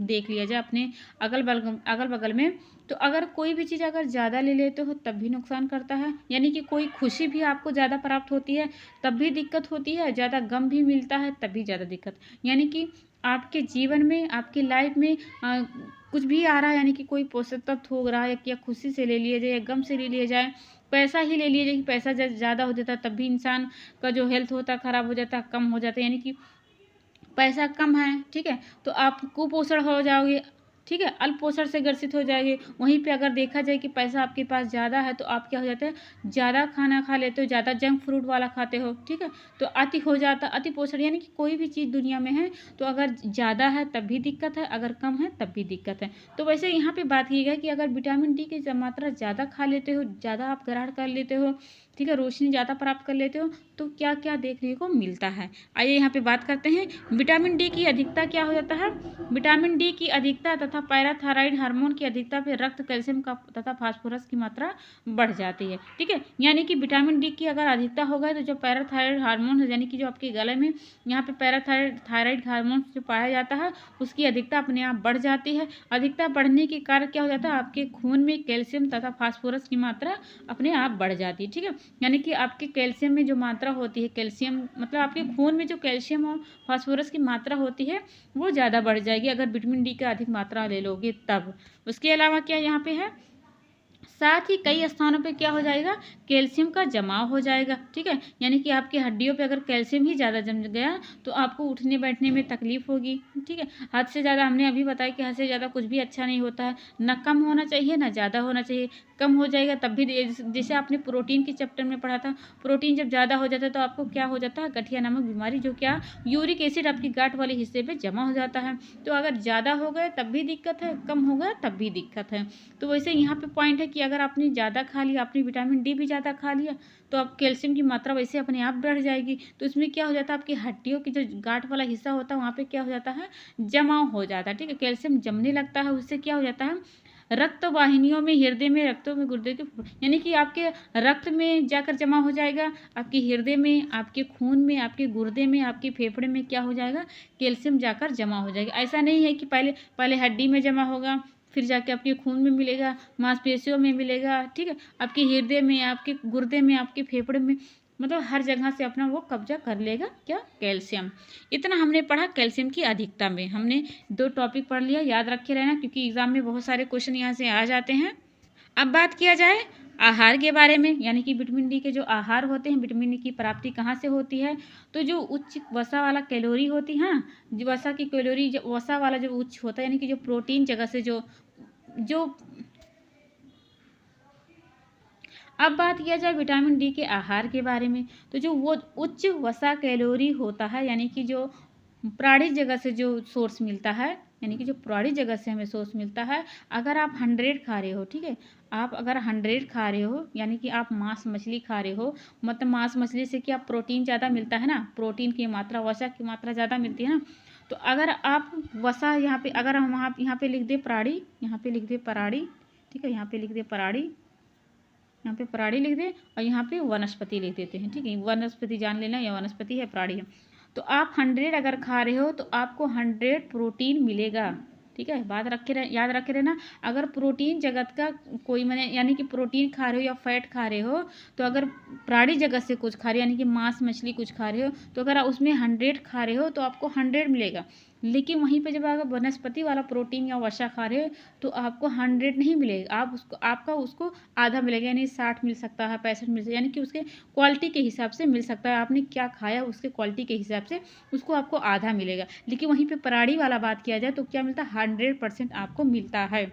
देख लिया जाए अपने अगल बगल में, तो अगर कोई भी चीज़ अगर ज़्यादा ले लेते हो तब भी नुकसान करता है। यानी कि कोई खुशी भी आपको ज़्यादा प्राप्त होती है तब भी दिक्कत होती है, ज़्यादा गम भी मिलता है तब भी ज़्यादा दिक्कत। यानी कि आपके जीवन में, आपकी लाइफ में कुछ भी आ रहा है, यानी कि कोई पोषक तत्व हो रहा है, या खुशी से ले लिया जाए या गम से ले लिया जाए, पैसा ही ले लिया जाए कि पैसा ज़्यादा हो जाता है तब भी इंसान का जो हेल्थ होता है ख़राब हो जाता है, कम हो जाता है। यानी कि पैसा कम है, ठीक है, तो आप कुपोषण हो जाओगे, ठीक है, अल्प पोषण से ग्रसित हो जाएंगे। वहीं पे अगर देखा जाए कि पैसा आपके पास ज़्यादा है तो आप क्या हो जाते हैं, ज़्यादा खाना खा लेते हो, ज़्यादा जंक फ्रूट वाला खाते हो, ठीक है, तो अति हो जाता, अति पोषण। यानी कि कोई भी चीज़ दुनिया में है तो अगर ज़्यादा है तब भी दिक्कत है, अगर कम है तब भी दिक्कत है। तो वैसे यहाँ पे बात की गई कि अगर विटामिन डी की मात्रा ज़्यादा खा लेते हो, ज़्यादा आप ग्रहण कर लेते हो, ठीक है, रोशनी ज़्यादा प्राप्त कर लेते हो, तो क्या क्या देखने को मिलता है। आइए यहाँ पे बात करते हैं विटामिन डी की अधिकता क्या हो जाता है। विटामिन डी की अधिकता तथा पैराथायराइड हार्मोन की अधिकता पे रक्त कैल्शियम का तथा फास्फोरस की मात्रा बढ़ जाती है, ठीक है। यानी कि विटामिन डी की अगर अधिकता हो गई तो जो पैराथायराइड हार्मोन है, यानी कि जो आपके गले में यहाँ पे पैराथायराइड हार्मोन जो पाया जाता है उसकी अधिकता अपने आप बढ़ जाती है। अधिकता बढ़ने के कारण क्या हो जाता है, आपके खून में कैल्शियम तथा फास्फोरस की मात्रा अपने आप बढ़ जाती है, ठीक है। यानी कि आपके कैल्शियम में जो मात्रा होती है, कैल्शियम मतलब आपके खून में जो कैल्शियम और फास्फोरस की मात्रा होती है वो ज़्यादा बढ़ जाएगी अगर विटामिन डी का अधिक मात्रा ले लोगे तब। उसके अलावा क्या यहाँ पे है, साथ ही कई स्थानों पे क्या हो जाएगा, कैल्शियम का जमाव हो जाएगा, ठीक है। यानी कि आपकी हड्डियों पे अगर कैल्शियम ही ज़्यादा जम गया तो आपको उठने बैठने में तकलीफ होगी, ठीक है। हद से ज़्यादा, हमने अभी बताया कि हद से ज़्यादा कुछ भी अच्छा नहीं होता है, ना कम होना चाहिए ना ज़्यादा होना चाहिए। कम हो जाएगा तब भी, जैसे आपने प्रोटीन के चैप्टर में पढ़ा था, प्रोटीन जब ज़्यादा हो जाता है तो आपको क्या हो जाता है, गठिया नामक बीमारी, जो क्या यूरिक एसिड आपकी गांठ वाले हिस्से पे जमा हो जाता है। तो अगर ज़्यादा हो गए तब भी दिक्कत है, कम हो गया तब भी दिक्कत है। तो वैसे यहाँ पे पॉइंट है कि अगर आपने ज़्यादा खा लिया, आपने विटामिन डी भी ज़्यादा खा लिया तो आप कैल्शियम की मात्रा वैसे अपने आप बढ़ जाएगी। तो इसमें क्या हो जाता है, आपकी हड्डियों की जो गांठ वाला हिस्सा होता है वहाँ पे क्या हो जाता है, जमाव हो जाता है, ठीक है, कैल्शियम जमने लगता है। उससे क्या हो जाता है, रक्त वाहिनियों में, हृदय में, रक्तों में, गुर्दे के, यानी कि आपके रक्त में जाकर जमा हो जाएगा, आपके हृदय में, आपके खून में, आपके गुर्दे में, आपके फेफड़े में क्या हो जाएगा, कैल्शियम जाकर जमा हो जाएगा। ऐसा नहीं है कि पहले हड्डी में जमा होगा, फिर जाके आपके खून में मिलेगा, मांसपेशियों में मिलेगा, ठीक है, आपके हृदय में, आपके गुर्दे में, आपके फेफड़े में, मतलब हर जगह से अपना वो कब्जा कर लेगा क्या, कैल्शियम। इतना हमने पढ़ा कैल्शियम की अधिकता में। हमने 2 टॉपिक पढ़ लिया, याद रखे रहना क्योंकि एग्जाम में बहुत सारे क्वेश्चन यहाँ से आ जाते हैं। अब बात किया जाए आहार के बारे में, यानी कि विटामिन डी के जो आहार होते हैं, विटामिन डी की प्राप्ति कहाँ से होती है। तो जो उच्च वसा वाला कैलोरी होती है, जो वसा की कैलोरी, जो वसा वाला जो उच्च होता है, यानी कि जो प्रोटीन जगह से जो अब बात किया जाए विटामिन डी के आहार के बारे में, तो जो वो उच्च वसा कैलोरी होता है, यानी कि जो प्राणिज जगह से जो सोर्स मिलता है, यानी कि जो प्राणिज जगह से हमें सोर्स मिलता है। अगर आप 100 खा रहे हो, ठीक है, आप अगर 100 खा रहे हो, यानी कि आप मांस मछली खा रहे हो, मतलब मांस मछली से क्या प्रोटीन ज़्यादा मिलता है ना, प्रोटीन की मात्रा, वसा की मात्रा ज़्यादा मिलती है ना। तो अगर आप वसा यहाँ पे, अगर हम यहाँ पे लिख दे प्राणी, यहाँ पे लिख दे पराड़ी, ठीक है, यहाँ पे लिख दे पराड़ी, यहाँ पे प्राणी लिख दे और यहाँ पे वनस्पति लिख देते हैं, ठीक है, वनस्पति जान लेना, या वनस्पति है, प्राणी है। तो आप 100 अगर खा रहे हो तो आपको 100 प्रोटीन मिलेगा, ठीक है, याद रखे रहना। अगर प्रोटीन जगत का कोई मैंने, यानी कि प्रोटीन खा रहे हो या फैट खा रहे हो, तो अगर प्राणी जगत से कुछ खा रहे हो, यानी कि मांस मछली कुछ खा रहे हो, तो अगर उसमें 100 खा रहे हो तो आपको 100 मिलेगा। लेकिन वहीं पे जब आप वनस्पति वाला प्रोटीन या वसा खा रहे हो तो आपको 100 नहीं मिलेगा, आपका उसको आधा मिलेगा, यानी 60 मिल सकता है, 65 मिल सकता है, यानी कि उसके क्वालिटी के हिसाब से मिल सकता है। आपने क्या खाया उसके क्वालिटी के हिसाब से उसको आपको आधा मिलेगा। लेकिन वहीं पे प्राणी वाला बात किया जाए तो क्या मिलता है, 100% आपको मिलता है।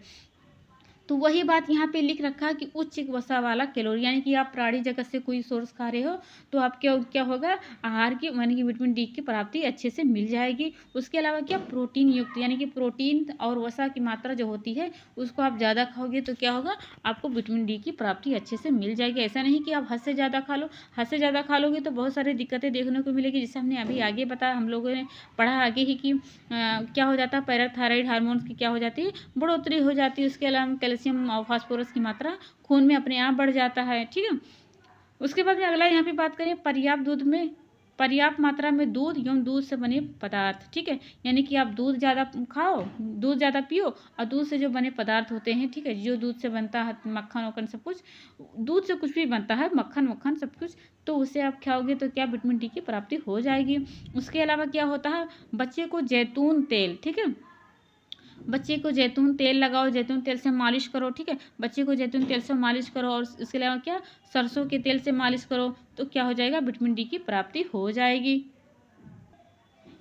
तो वही बात यहाँ पे लिख रखा है कि उच्च वसा वाला कैलोरी, यानी कि आप प्राणी जगत से कोई सोर्स खा रहे हो तो आप क्या होगा, आहार की यानी कि विटामिन डी की प्राप्ति अच्छे से मिल जाएगी। उसके अलावा क्या, प्रोटीन युक्त, यानी कि प्रोटीन और वसा की मात्रा जो होती है उसको आप ज़्यादा खाओगे तो क्या होगा, आपको विटामिन डी की प्राप्ति अच्छे से मिल जाएगी। ऐसा नहीं कि आप हद से ज़्यादा खा लो, हद से ज़्यादा खा लोगे तो बहुत सारी दिक्कतें देखने को मिलेगी, जिससे हमने अभी आगे बताया, हम लोगों ने पढ़ा आगे ही कि क्या हो जाता है, पैराथायराइड हार्मोन्स की क्या हो जाती है, बढ़ोतरी हो जाती है। उसके अलावा कैल्शियम और फास्फोरस की मात्रा खून में अपने आप बढ़ जाता है। ठीक है, उसके बाद में अगला यहाँ पे बात करें, पर्याप्त मात्रा में दूध एवं दूध से बने पदार्थ। ठीक है, यानी कि आप दूध ज़्यादा खाओ, दूध ज़्यादा पियो, और दूध से जो बने पदार्थ होते हैं, ठीक है, जो दूध से बनता है, मक्खन वक्खन सब कुछ, दूध से कुछ भी बनता है, मक्खन वक्खन सब कुछ, तो उसे आप खाओगे तो क्या, विटामिन डी की प्राप्ति हो जाएगी। उसके अलावा क्या होता है, बच्चे को जैतून तेल, ठीक है, बच्चे को जैतून तेल लगाओ, जैतून तेल से मालिश करो। ठीक है, बच्चे को जैतून तेल से मालिश करो, और इसके अलावा क्या, सरसों के तेल से मालिश करो, तो क्या हो जाएगा, विटामिन डी की प्राप्ति हो जाएगी।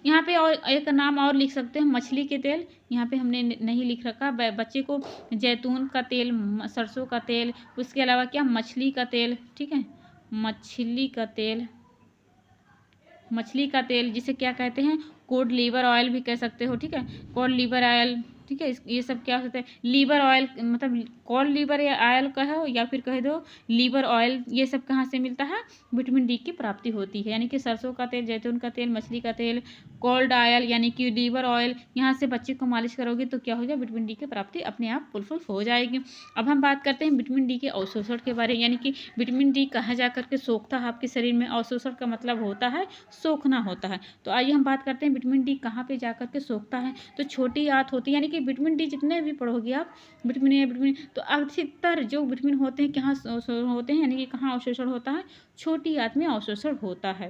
यहाँ पे और एक नाम और लिख सकते हैं, मछली के तेल, यहाँ पे हमने नहीं लिख रखा। बच्चे को जैतून का तेल, सरसों का तेल, उसके अलावा क्या, मछली का तेल, ठीक है, मछली का तेल जिसे क्या कहते हैं, कोड लीवर ऑयल भी कह सकते हो। ठीक है, कोड लीवर ऑयल, ठीक है, ये सब क्या होता है, लीवर ऑयल, मतलब कॉड लीवर या ऑयल कहो या फिर कह दो लीवर ऑयल, ये सब कहाँ से मिलता है, विटामिन डी की प्राप्ति होती है। यानी कि सरसों का तेल, जैतून का तेल, मछली का तेल, कोल्ड ऑयल यानी कि लीवर ऑयल, यहाँ से बच्चे को मालिश करोगे तो क्या हो जाए, विटामिन डी की प्राप्ति अपने आप फुलफिल हो जाएगी। अब हम बात करते हैं विटामिन डी के अवशोषण के बारे में, यानी कि विटामिन डी कहाँ जा करके सोखता है आपके शरीर में। अवशोषण का मतलब होता है सोखना होता है। तो आइए हम बात करते हैं विटामिन डी कहाँ पे जा करके सोखता है। तो छोटी आंत होती है, यानी कि विटामिन डी जितने भी पढ़ोगे आप, विटामिन ए, विटामिन, तो अधिकतर जो विटामिन होते हैं कहाँ होते हैं, यानी कि कहाँ अवशोषण होता है, छोटी आंत में अवशोषण होता है।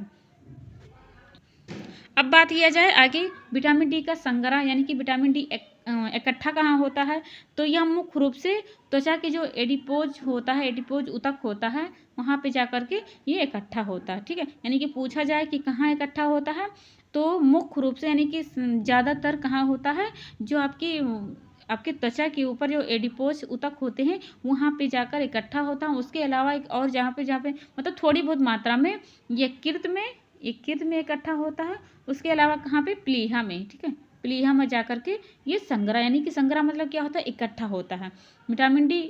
अब बात किया जाए आगे विटामिन डी का संग्रह, यानी कि विटामिन डी इकट्ठा कहाँ होता है, तो यह मुख्य रूप से त्वचा के जो एडिपोज होता है, एडिपोज ऊतक होता है, वहाँ पे जा कर के ये इकट्ठा होता है। ठीक है, यानी कि पूछा जाए कि कहाँ इकट्ठा होता है, तो मुख्य रूप से यानी कि ज़्यादातर कहाँ होता है, जो आपके त्वचा के ऊपर जो एडिपोज ऊतक होते हैं वहाँ पे जाकर इकट्ठा होता है। उसके अलावा एक और जहाँ पे मतलब थोड़ी बहुत मात्रा में यकृत में इकट्ठा होता है। उसके अलावा कहाँ पे, प्लीहा में। ठीक है, प्लीहा में जाकर के ये संग्रह, यानी कि संग्रह मतलब क्या होता है, इकट्ठा होता है। विटामिन डी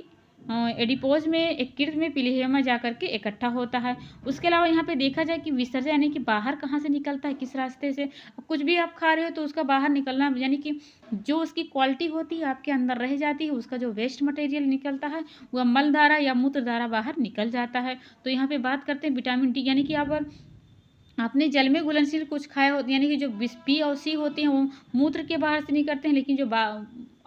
एडिपोज में, यकृत में, प्लीहा में जाकर के इकट्ठा होता है। उसके अलावा यहाँ पे देखा जाए कि विसर्जन, यानी कि बाहर कहाँ से निकलता है, किस रास्ते से। कुछ भी आप खा रहे हो तो उसका बाहर निकलना, यानी कि जो उसकी क्वालिटी होती है आपके अंदर रह जाती है, उसका जो वेस्ट मटेरियल निकलता है वह मलधारा या मूत्रधारा बाहर निकल जाता है। तो यहाँ पे बात करते हैं विटामिन डी, यानी कि आपने जल में घुलनशील कुछ खाया होता है, यानी कि जो पी और सी होते हैं वो मूत्र के बाहर से निकलते हैं, लेकिन जो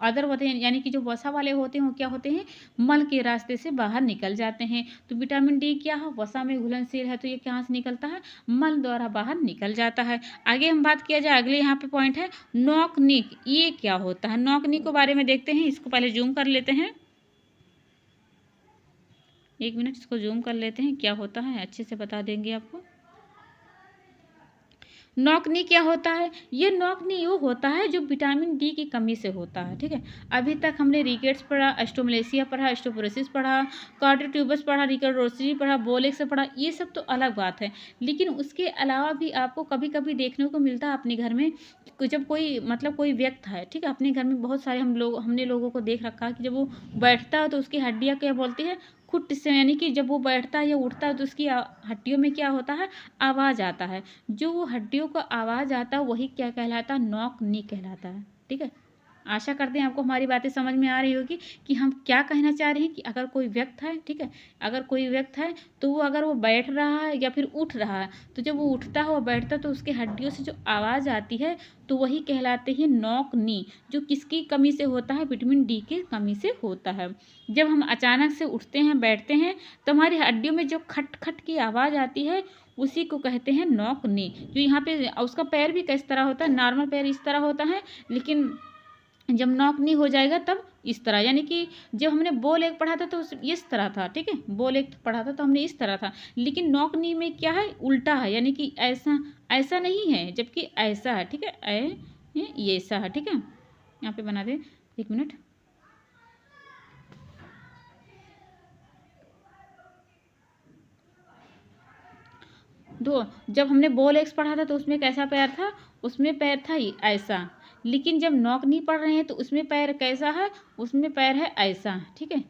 अदर होते हैं, यानी कि जो वसा वाले होते हैं वो क्या होते हैं, मल के रास्ते से बाहर निकल जाते हैं। तो विटामिन डी क्या है, वसा में घुलनशील है, तो ये कहाँ से निकलता है, मल द्वारा बाहर निकल जाता है। आगे हम बात किया जाए, अगले यहाँ पे पॉइंट है नॉकनिक, ये क्या होता है, नॉकनिक के बारे में देखते हैं। इसको पहले जूम कर लेते हैं, 1 मिनट इसको जूम कर लेते हैं, क्या होता है अच्छे से बता देंगे आपको। नॉकनी क्या होता है, ये नॉकनी वो होता है जो विटामिन डी की कमी से होता है। ठीक है, अभी तक हमने रिकेट्स पढ़ा, एस्टोमलेसिया पढ़ा, एस्टोपोरोसिस पढ़ा, कार्डियोट्यूबस पढ़ा, रिकेटोसिस पढ़ा, बोलेक्स पढ़ा, ये सब तो अलग बात है। लेकिन उसके अलावा भी आपको कभी कभी देखने को मिलता है अपने घर में, जब कोई व्यक्ति है, ठीक है, अपने घर में बहुत सारे हमने लोगों को देख रखा है कि जब वो बैठता है तो उसकी हड्डियाँ क्या बोलती है, खुट से, यानी कि जब वो बैठता है या उठता है तो उसकी हड्डियों में क्या होता है, आवाज़ आता है। जो वो हड्डियों का आवाज़ आता है वही क्या कहलाता है, नॉक नी कहलाता है। ठीक है, आशा करते हैं आपको हमारी बातें समझ में आ रही होगी कि हम क्या कहना चाह रहे हैं। कि अगर कोई व्यक्ति है, ठीक है, अगर कोई व्यक्ति है तो वो अगर वो बैठ रहा है या फिर उठ रहा है, तो जब वो उठता है वो बैठता है तो उसके हड्डियों से जो आवाज़ आती है तो वही कहलाते हैं नॉक नी, जो किसकी कमी से होता है, विटामिन डी की कमी से होता है। जब हम अचानक से उठते हैं, बैठते हैं, तो हमारी हड्डियों में जो खट खट की आवाज़ आती है उसी को कहते हैं नौकनी। जो यहाँ पे उसका पैर भी किस तरह होता है, नॉर्मल पैर इस तरह होता है, लेकिन जब नौकनी हो जाएगा तब इस तरह, यानी कि जब हमने बो लेग पढ़ा था तो इस तरह था, ठीक है, बो लेग पढ़ा था तो हमने इस तरह था, लेकिन नौकनी में क्या है, उल्टा है, यानी कि ऐसा ऐसा नहीं है, जबकि ऐसा है, ठीक है, ये ऐसा है, ठीक है। यहाँ पे बना दे, 1 मिनट। दो, जब हमने बो लेग्स पढ़ा था तो उसमें कैसा पैर था, उसमें पैर था ऐसा, लेकिन जब नौकनी पढ़ रहे हैं तो उसमें पैर कैसा है, उसमें पैर है ऐसा, ठीक है।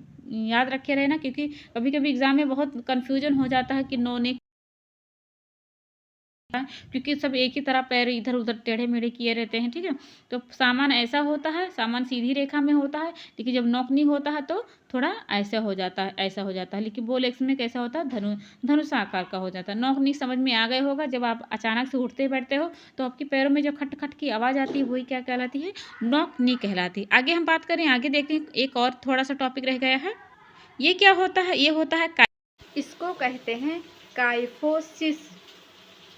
याद रखे रहना, क्योंकि कभी कभी एग्जाम में बहुत कन्फ्यूजन हो जाता है कि नो नेक, क्योंकि सब एक ही तरह पैर इधर उधर टेढ़े मेढ़े किए रहते हैं, ठीक है। तो सामान ऐसा होता है, सामान सीधी रेखा में होता है, लेकिन जब नौकनी होता है तो थोड़ा ऐसा हो जाता है, ऐसा हो जाता है, लेकिन बो लेग्स में कैसा होता है, धनुष आकार का हो जाता है। नौकनी समझ में आ गए होगा, जब आप अचानक से उठते बैठते हो तो आपके पैरों में जो खट खट की आवाज़ आती है वही क्या कहलाती है, नौकनी कहलाती है। आगे हम बात करें, आगे देखते हैं, एक और थोड़ा सा टॉपिक रह गया है। ये क्या होता है, ये होता है इसको कहते हैं काइफोसिस।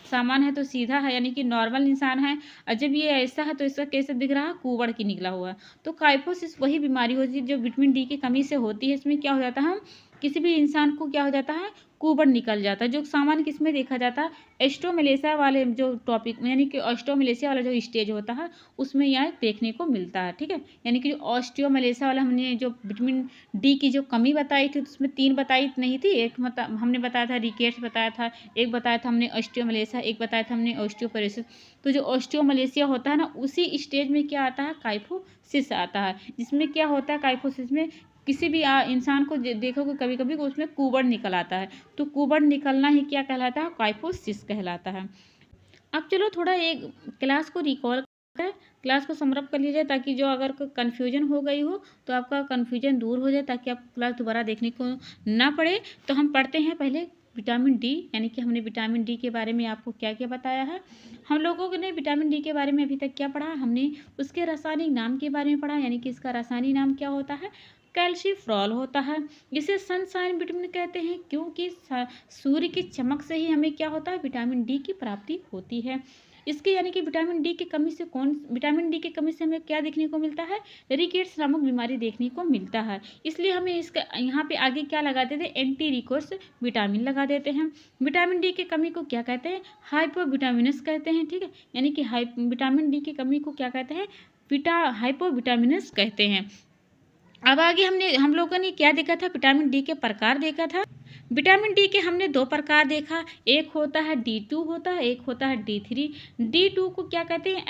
सामान है तो सीधा है, यानी कि नॉर्मल इंसान है, और जब ये ऐसा है तो इसका कैसे दिख रहा है, कुबड़ की निकला हुआ है। तो काइफोसिस वही बीमारी होती है जो विटामिन डी की कमी से होती है। इसमें क्या हो जाता है, किसी भी इंसान को क्या हो जाता है, कुबड़ निकल जाता है। जो सामान किसमें देखा जाता है, एस्ट्रोमलेशिया वाले जो टॉपिक, यानी कि ऑस्ट्रोमलेशिया वाला जो स्टेज होता है उसमें यह देखने को मिलता है, ठीक है। यानी कि जो ऑस्टियोमलेशिया वाला हमने जो विटामिन डी की जो कमी बताई थी उसमें 3 बताई नहीं थी, एक मतलब हमने बताया था रिकेट्स बताया था, एक बताया था हमने ऑस्टियोमलेशिया, एक बताया था हमने ऑस्टियोपोरोसिस। तो जो ऑस्टियोमलेशिया होता है ना, उसी स्टेज में क्या आता है, काइफोसिस आता है, जिसमें क्या होता है, काइफोसिस में किसी भी इंसान को देखोगे कभी कभी उसमें कुबड़ निकल आता है, तो कुबड़ निकलना ही क्या कहलाता है, काइफोसिस कहलाता है। अब चलो थोड़ा एक क्लास को रिकॉल कर, क्लास को समरअप कर लीजिए, ताकि जो अगर कोई कन्फ्यूजन हो गई हो तो आपका कन्फ्यूजन दूर हो जाए, ताकि आप क्लास दोबारा देखने को ना पड़े। तो हम पढ़ते हैं पहले विटामिन डी, यानी कि हमने विटामिन डी के बारे में आपको क्या क्या बताया है। हम लोगों ने विटामिन डी के बारे में अभी तक क्या पढ़ा, हमने उसके रासायनिक नाम के बारे में पढ़ा, यानी कि इसका रासायनिक नाम क्या होता है, कैल्शिफ्रॉल होता है। इसे सनशाइन विटामिन कहते हैं, क्योंकि सूर्य की चमक से ही हमें क्या होता है, विटामिन डी की प्राप्ति होती है। इसके यानी कि विटामिन डी की कमी से विटामिन डी की कमी से हमें क्या देखने को मिलता है, रिकेट्स नामक बीमारी देखने को मिलता है। इसलिए हमें इसका यहाँ पे आगे क्या लगा देते हैं, एंटी रिकोर्स विटामिन लगा देते हैं। विटामिन डी की कमी को क्या कहते हैं, हाइपोविटामिनस कहते हैं, ठीक है। यानी कि विटामिन डी की कमी को क्या कहते हैं, हाइपोविटामिनस कहते हैं। अब आगे हम लोगों ने क्या देखा था, विटामिन डी के प्रकार देखा था। विटामिन डी के हमने 2 प्रकार देखा, एक होता है D2 होता है, एक होता है D3। D2 को क्या कहते हैं,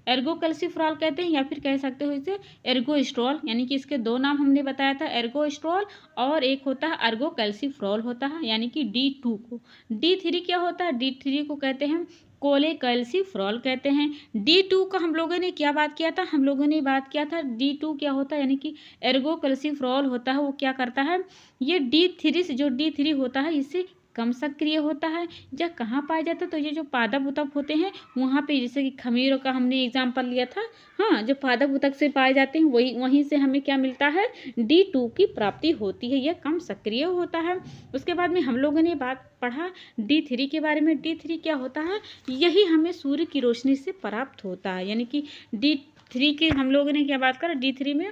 एर्गोकैल्सिफ्रॉल कहते हैं, या फिर कह सकते हो इसे एर्गोस्ट्रॉल, यानी कि इसके 2 नाम हमने बताया था, एर्गोस्ट्रॉल और एक होता है एर्गोकैल्सिफ्रॉल होता है, यानी कि D2 को। D3 क्या होता है, D3 को कहते हैं कोलेकैल्सिफ्रॉल कहते हैं। D2 का हम लोगों ने क्या बात किया था, हम लोगों ने बात किया था D2 क्या होता है, यानी कि एर्गोकैल्सिफ्रॉल होता है, वो क्या करता है, ये D3 से, जो D3 होता है इससे कम सक्रिय होता है। यह कहाँ पाया जाता है, तो ये जो पादप उतक होते हैं वहाँ पे, जैसे कि खमीरों का हमने एग्जाम्पल लिया था, हाँ, जो पादप उतक से पाए जाते हैं वहीं से हमें क्या मिलता है, D2 की प्राप्ति होती है, यह कम सक्रिय होता है। उसके बाद में हम लोगों ने बात पढ़ा D3 के बारे में। D3 क्या होता है, यही हमें सूर्य की रोशनी से प्राप्त होता है, यानी कि D3 की हम लोगों ने क्या बात करा, D3 में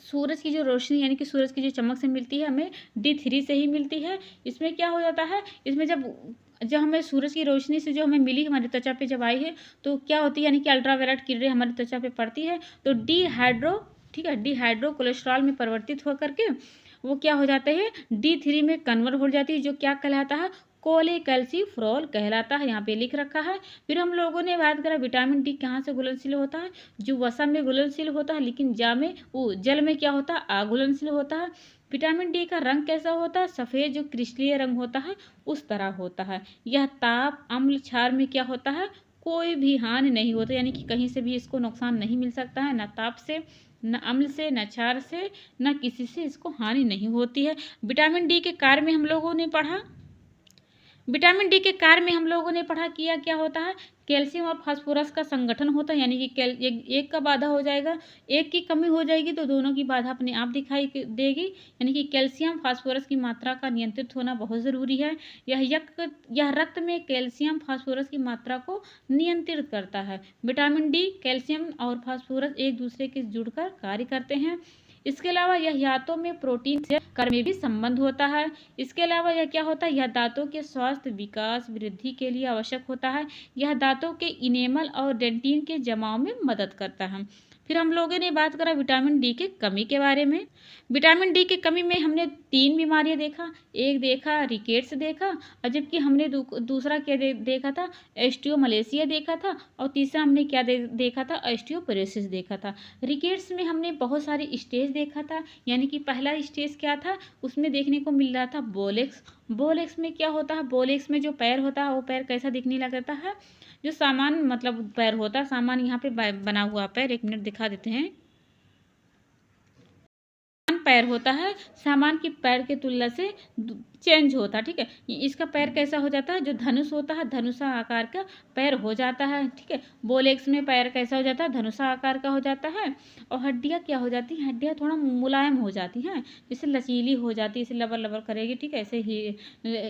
सूरज की जो रोशनी, यानी कि सूरज की जो चमक से मिलती है, हमें D3 से ही मिलती है। इसमें क्या हो जाता है, इसमें जब हमें सूरज की रोशनी से जो हमें मिली, हमारी त्वचा पे जब आई है, तो क्या होती है, यानी कि अल्ट्रावायलेट किरणें हमारी त्वचा पे पड़ती है, तो डिहाइड्रो कोलेस्ट्रॉल में परिवर्तित होकर के वो क्या हो जाते हैं, D3 में कन्वर्ट हो जाती है, जो क्या कहलाता है, कोलेकैल्सिफ्रॉल कहलाता है, यहाँ पे लिख रखा है। फिर हम लोगों ने बात करा विटामिन डी कहाँ से घुलनशील होता है, जो वसा में घुलनशील होता है, लेकिन जल में क्या होता है, अघुलनशील होता है। विटामिन डी का रंग कैसा होता है, सफ़ेद जो क्रिस्टलीय रंग होता है उस तरह होता है। यह ताप, अम्ल, क्षार में क्या होता है, कोई भी हानि नहीं होता, यानी कि कहीं से भी इसको नुकसान नहीं मिल सकता है, न ताप से, न अम्ल से, न क्षार से, न किसी से इसको हानि नहीं होती है। विटामिन डी के कार्य में हम लोगों ने पढ़ा, विटामिन डी के कार्य में हम लोगों ने पढ़ा किया क्या होता है, कैल्शियम और फास्फोरस का संगठन होता है, यानी कि एक का बाधा हो जाएगा, एक की कमी हो जाएगी तो दोनों की बाधा अपने आप दिखाई देगी। यानी कि कैल्शियम फास्फोरस की मात्रा का नियंत्रित होना बहुत ज़रूरी है। यह रक्त में कैल्शियम फास्फोरस की मात्रा को नियंत्रित करता है। विटामिन डी, कैल्शियम और फास्फोरस एक दूसरे के जुड़कर कार्य करते हैं। इसके अलावा यह दांतों में प्रोटीन से कर में भी संबंध होता है। इसके अलावा यह क्या होता है, यह दांतों के स्वास्थ्य, विकास, वृद्धि के लिए आवश्यक होता है। यह दांतों के इनेमल और डेंटिन के जमाव में मदद करता है। फिर हम लोगों ने बात करा विटामिन डी के कमी के बारे में। विटामिन डी की कमी में हमने 3 बीमारियां देखा। एक देखा रिकेट्स देखा, और जबकि हमने दूसरा क्या देखा था, ऑस्टियोमलेशिया देखा था, और तीसरा हमने क्या देखा था, ऑस्टियोपोरोसिस देखा था। रिकेट्स में हमने बहुत सारे स्टेज देखा था, यानी कि पहला स्टेज क्या था, उसमें देखने को मिल रहा था बोलेक्स। बोलेक्स में क्या होता है, बोलेक्स में जो पैर होता है वो पैर कैसा दिखने लगता है, जो सामान मतलब पैर होता है, सामान यहाँ पे बना हुआ पैर, 1 मिनट दिखा देते हैं। पैर होता है, सामान की पैर के तुलना से चेंज होता है, ठीक है। इसका पैर कैसा हो जाता है, जो धनुष होता है, धनुषा आकार का पैर हो जाता है, ठीक है। बोलेक्स में पैर कैसा हो जाता है, धनुषा आकार का हो जाता है। और हड्डियाँ क्या हो जाती हैं, हड्डियाँ थोड़ा मुलायम हो जाती हैं, जैसे लचीली हो जाती है, इसे लबर लबर करेगी, ठीक है, ऐसे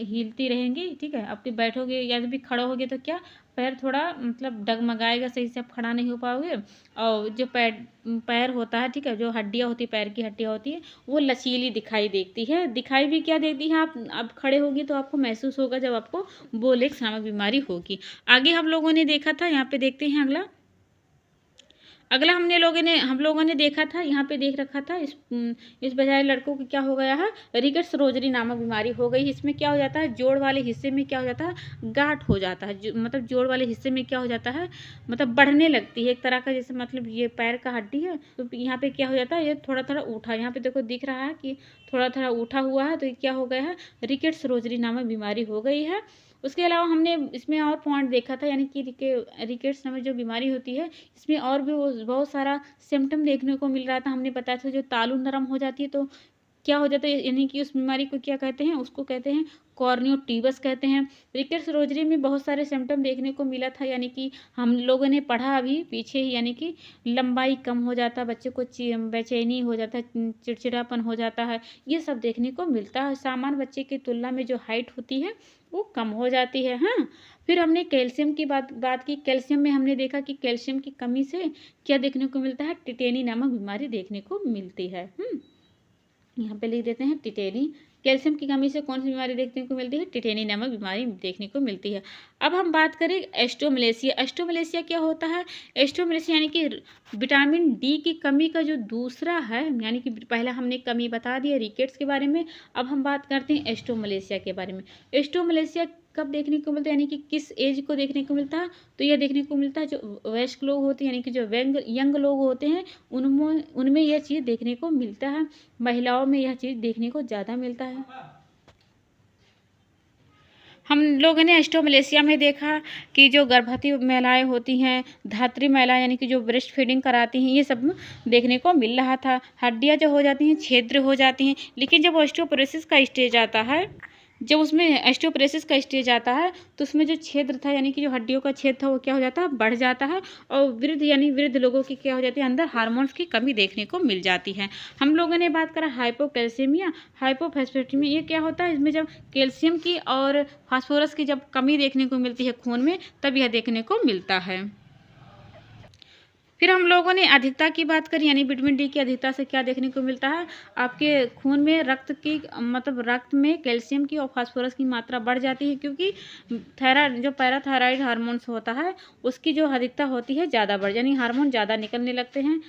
हिलती रहेंगी, ठीक है। आपके बैठोगे या भी खड़े होगे तो क्या पैर थोड़ा मतलब डगमगाएगा, सही से आप खड़ा नहीं हो पाओगे। और जो पैर होता है, ठीक है, जो हड्डियाँ होती है, पैर की हड्डियाँ होती है, वो लचीली दिखाई देती है। दिखाई भी क्या देती है, आप खड़े होगी तो आपको महसूस होगा जब आपको बोलेक्स नामक बीमारी होगी। आगे हम लोगों ने देखा था, यहाँ पे देखते हैं अगला हम लोगों ने देखा था, यहाँ पे देख रखा था, इस बजाय लड़कों को क्या हो गया है, रिकेट्स रोजरी नामक बीमारी हो गई। इसमें क्या हो जाता है, जोड़ वाले हिस्से में क्या हो जाता है, गांठ हो जाता है, मतलब जोड़ वाले हिस्से में क्या हो जाता है, मतलब बढ़ने लगती है एक तरह का, जैसे मतलब ये पैर का हड्डी है तो यहाँ पे क्या हो जाता है, ये थोड़ा थोड़ा उठा, यहाँ पे देखो दिख रहा है कि थोड़ा थोड़ा उठा हुआ है, तो ये क्या हो गया है, रिकेट्स रोजरी नामक बीमारी हो गई है। उसके अलावा हमने इसमें और पॉइंट देखा था, यानी कि रिकेट्स नामक जो बीमारी होती है, इसमें और भी बहुत सारा सिम्टम देखने को मिल रहा था। हमने बताया था जो तालू नरम हो जाती है तो क्या हो जाता है, यानी कि उस बीमारी को क्या कहते हैं, उसको कहते हैं कॉर्नियोटिबस कहते हैं। रिकेट्स रोजरी में बहुत सारे सिम्टम देखने को मिला था, यानी कि हम लोगों ने पढ़ा अभी पीछे ही, यानी कि लंबाई कम हो जाता है, बच्चे को बेचैनी हो जाता है, चिड़चिड़ापन हो जाता है, ये सब देखने को मिलता है। सामान्य बच्चे की तुलना में जो हाइट होती है वो कम हो जाती है। हाँ, फिर हमने कैल्शियम की बात की। कैल्शियम में हमने देखा कि कैल्शियम की कमी से क्या देखने को मिलता है, टिटेनी नामक बीमारी देखने को मिलती है। यहाँ पे लिख देते हैं टिटेनी। कैल्शियम की कमी से कौन सी बीमारी देखने को मिलती है, टिटेनी नामक बीमारी देखने को मिलती है। अब हम बात करें एस्टोमलेशिया। एस्टोमलेशिया क्या होता है, एस्टोमलेशिया यानी कि विटामिन डी की कमी का जो दूसरा है, यानी कि पहला हमने कमी बता दिया रिकेट्स के बारे में, अब हम बात करते हैं एस्टोमलेशिया के बारे में। एस्टोमलेशिया कब देखने को मिलता है, यानी कि किस एज को देखने को मिलता है, तो यह देखने को मिलता है जो वयस्क लोग होते हैं, यानी कि जो यंग लोग होते हैं, उनमें यह चीज़ देखने को मिलता है। महिलाओं में यह चीज़ देखने को ज़्यादा मिलता है। हम लोगों ने एस्टोमलेशिया में देखा कि जो गर्भवती महिलाएं होती हैं, धात्री महिलाएं यानी कि जो ब्रेस्ट फीडिंग कराती हैं, ये सब देखने को मिल रहा था। हड्डियां जो हो जाती हैं, छिद्र हो जाती हैं। लेकिन जब ऑस्टियोपोरोसिस का स्टेज आता है, जब उसमें ऑस्टियोपोरोसिस का स्टेज आता है तो उसमें जो क्षेत्र था, यानी कि जो हड्डियों का क्षेत्र था, वो क्या हो जाता है, बढ़ जाता है। और वृद्ध लोगों की क्या हो जाती है, अंदर हार्मोन्स की कमी देखने को मिल जाती है। हम लोगों ने बात करा हाइपोकैल्सीमिया, हाइपोफॉस्फेटेमिया। ये क्या होता है, इसमें जब कैल्शियम की और फास्फोरस की जब कमी देखने को मिलती है खून में, तब यह देखने को मिलता है। फिर हम लोगों ने अधिकता की बात करी, यानी विटामिन डी की अधिकता से क्या देखने को मिलता है, आपके खून में रक्त में कैल्शियम की और फास्फोरस की मात्रा बढ़ जाती है, क्योंकि जो पैराथायराइड हार्मोन्स होता है उसकी जो अधिकता होती है ज़्यादा बढ़, यानी हार्मोन ज़्यादा निकलने लगते हैं।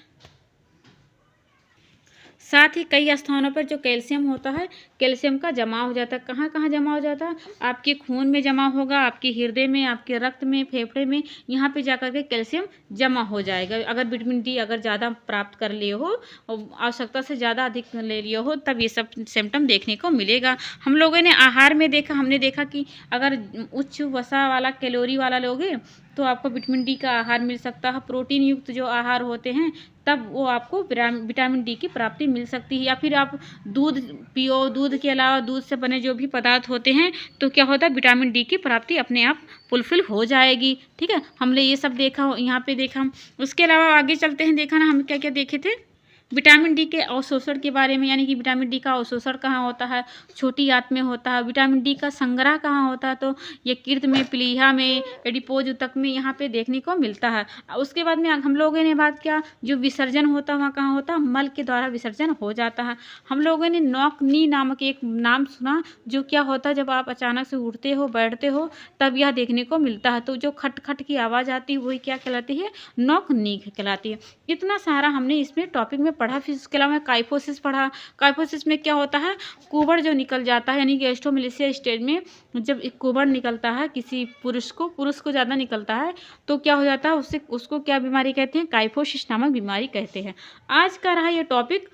साथ ही कई स्थानों पर जो कैल्शियम होता है, कैल्शियम का जमा हो जाता है। कहाँ कहाँ जमा हो जाता है, आपके खून में जमा होगा, आपके हृदय में, आपके रक्त में, फेफड़े में, यहाँ पे जाकर के कैल्शियम जमा हो जाएगा। अगर विटामिन डी अगर ज़्यादा प्राप्त कर लिए हो, आवश्यकता से ज़्यादा अधिक ले लिए हो, तब ये सब सिम्टम देखने को मिलेगा। हम लोगों ने आहार में देखा, हमने देखा कि अगर उच्च वसा वाला कैलोरी वाला लोगे तो आपको विटामिन डी का आहार मिल सकता है। प्रोटीन युक्त जो आहार होते हैं तब वो आपको विटामिन डी की प्राप्ति मिल सकती है। या फिर आप दूध पियो, दूध के अलावा दूध से बने जो भी पदार्थ होते हैं तो क्या होता है, विटामिन डी की प्राप्ति अपने आप फुलफिल हो जाएगी। ठीक है, हमने ये सब देखा, यहाँ पे देखा। उसके अलावा आगे चलते हैं, देखा ना हम क्या क्या देखे थे विटामिन डी के अवशोषण के बारे में, यानी कि विटामिन डी का अवशोषण कहाँ होता है, छोटी आंत में होता है। विटामिन डी का संग्रह कहाँ होता है, तो ये कीर्त में, प्लीहा में, एडिपोज ऊतक में यहाँ पे देखने को मिलता है। उसके बाद में हम लोगों ने बात किया जो विसर्जन होता है वहाँ कहाँ होता है, मल के द्वारा विसर्जन हो जाता है। हम लोगों ने नॉक नी नामक एक नाम सुना, जो क्या होता है जब आप अचानक से उठते हो, बैठते हो, तब यह देखने को मिलता है। तो जो खट खट की आवाज़ आती है वही क्या कहलाती है, नॉक नी कहलाती है। इतना सारा हमने इसमें टॉपिक में पढ़ा। फिर इसके अलावा काइफोसिस पढ़ा। काइफोसिस में क्या होता है, कुबड़ जो निकल जाता है, यानी कि एस्ट्रोमेलिसिया स्टेज में जब एक कुबड़ निकलता है किसी पुरुष को ज़्यादा निकलता है तो क्या हो जाता है, उसको क्या बीमारी कहते हैं, काइफोसिस नामक बीमारी कहते हैं। आज का रहा ये टॉपिक।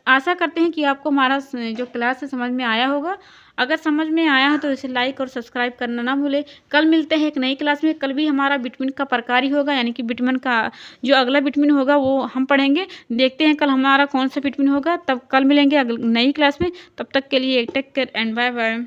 आशा करते हैं कि आपको हमारा जो क्लास है समझ में आया होगा। अगर समझ में आया है तो इसे लाइक और सब्सक्राइब करना ना भूलें। कल मिलते हैं एक नई क्लास में। कल भी हमारा विटामिन का प्रकार ही होगा, यानी कि विटामिन का जो अगला विटामिन होगा वो हम पढ़ेंगे। देखते हैं कल हमारा कौन सा विटामिन होगा। तब कल मिलेंगे नई क्लास में। तब तक के लिए take care and bye bye.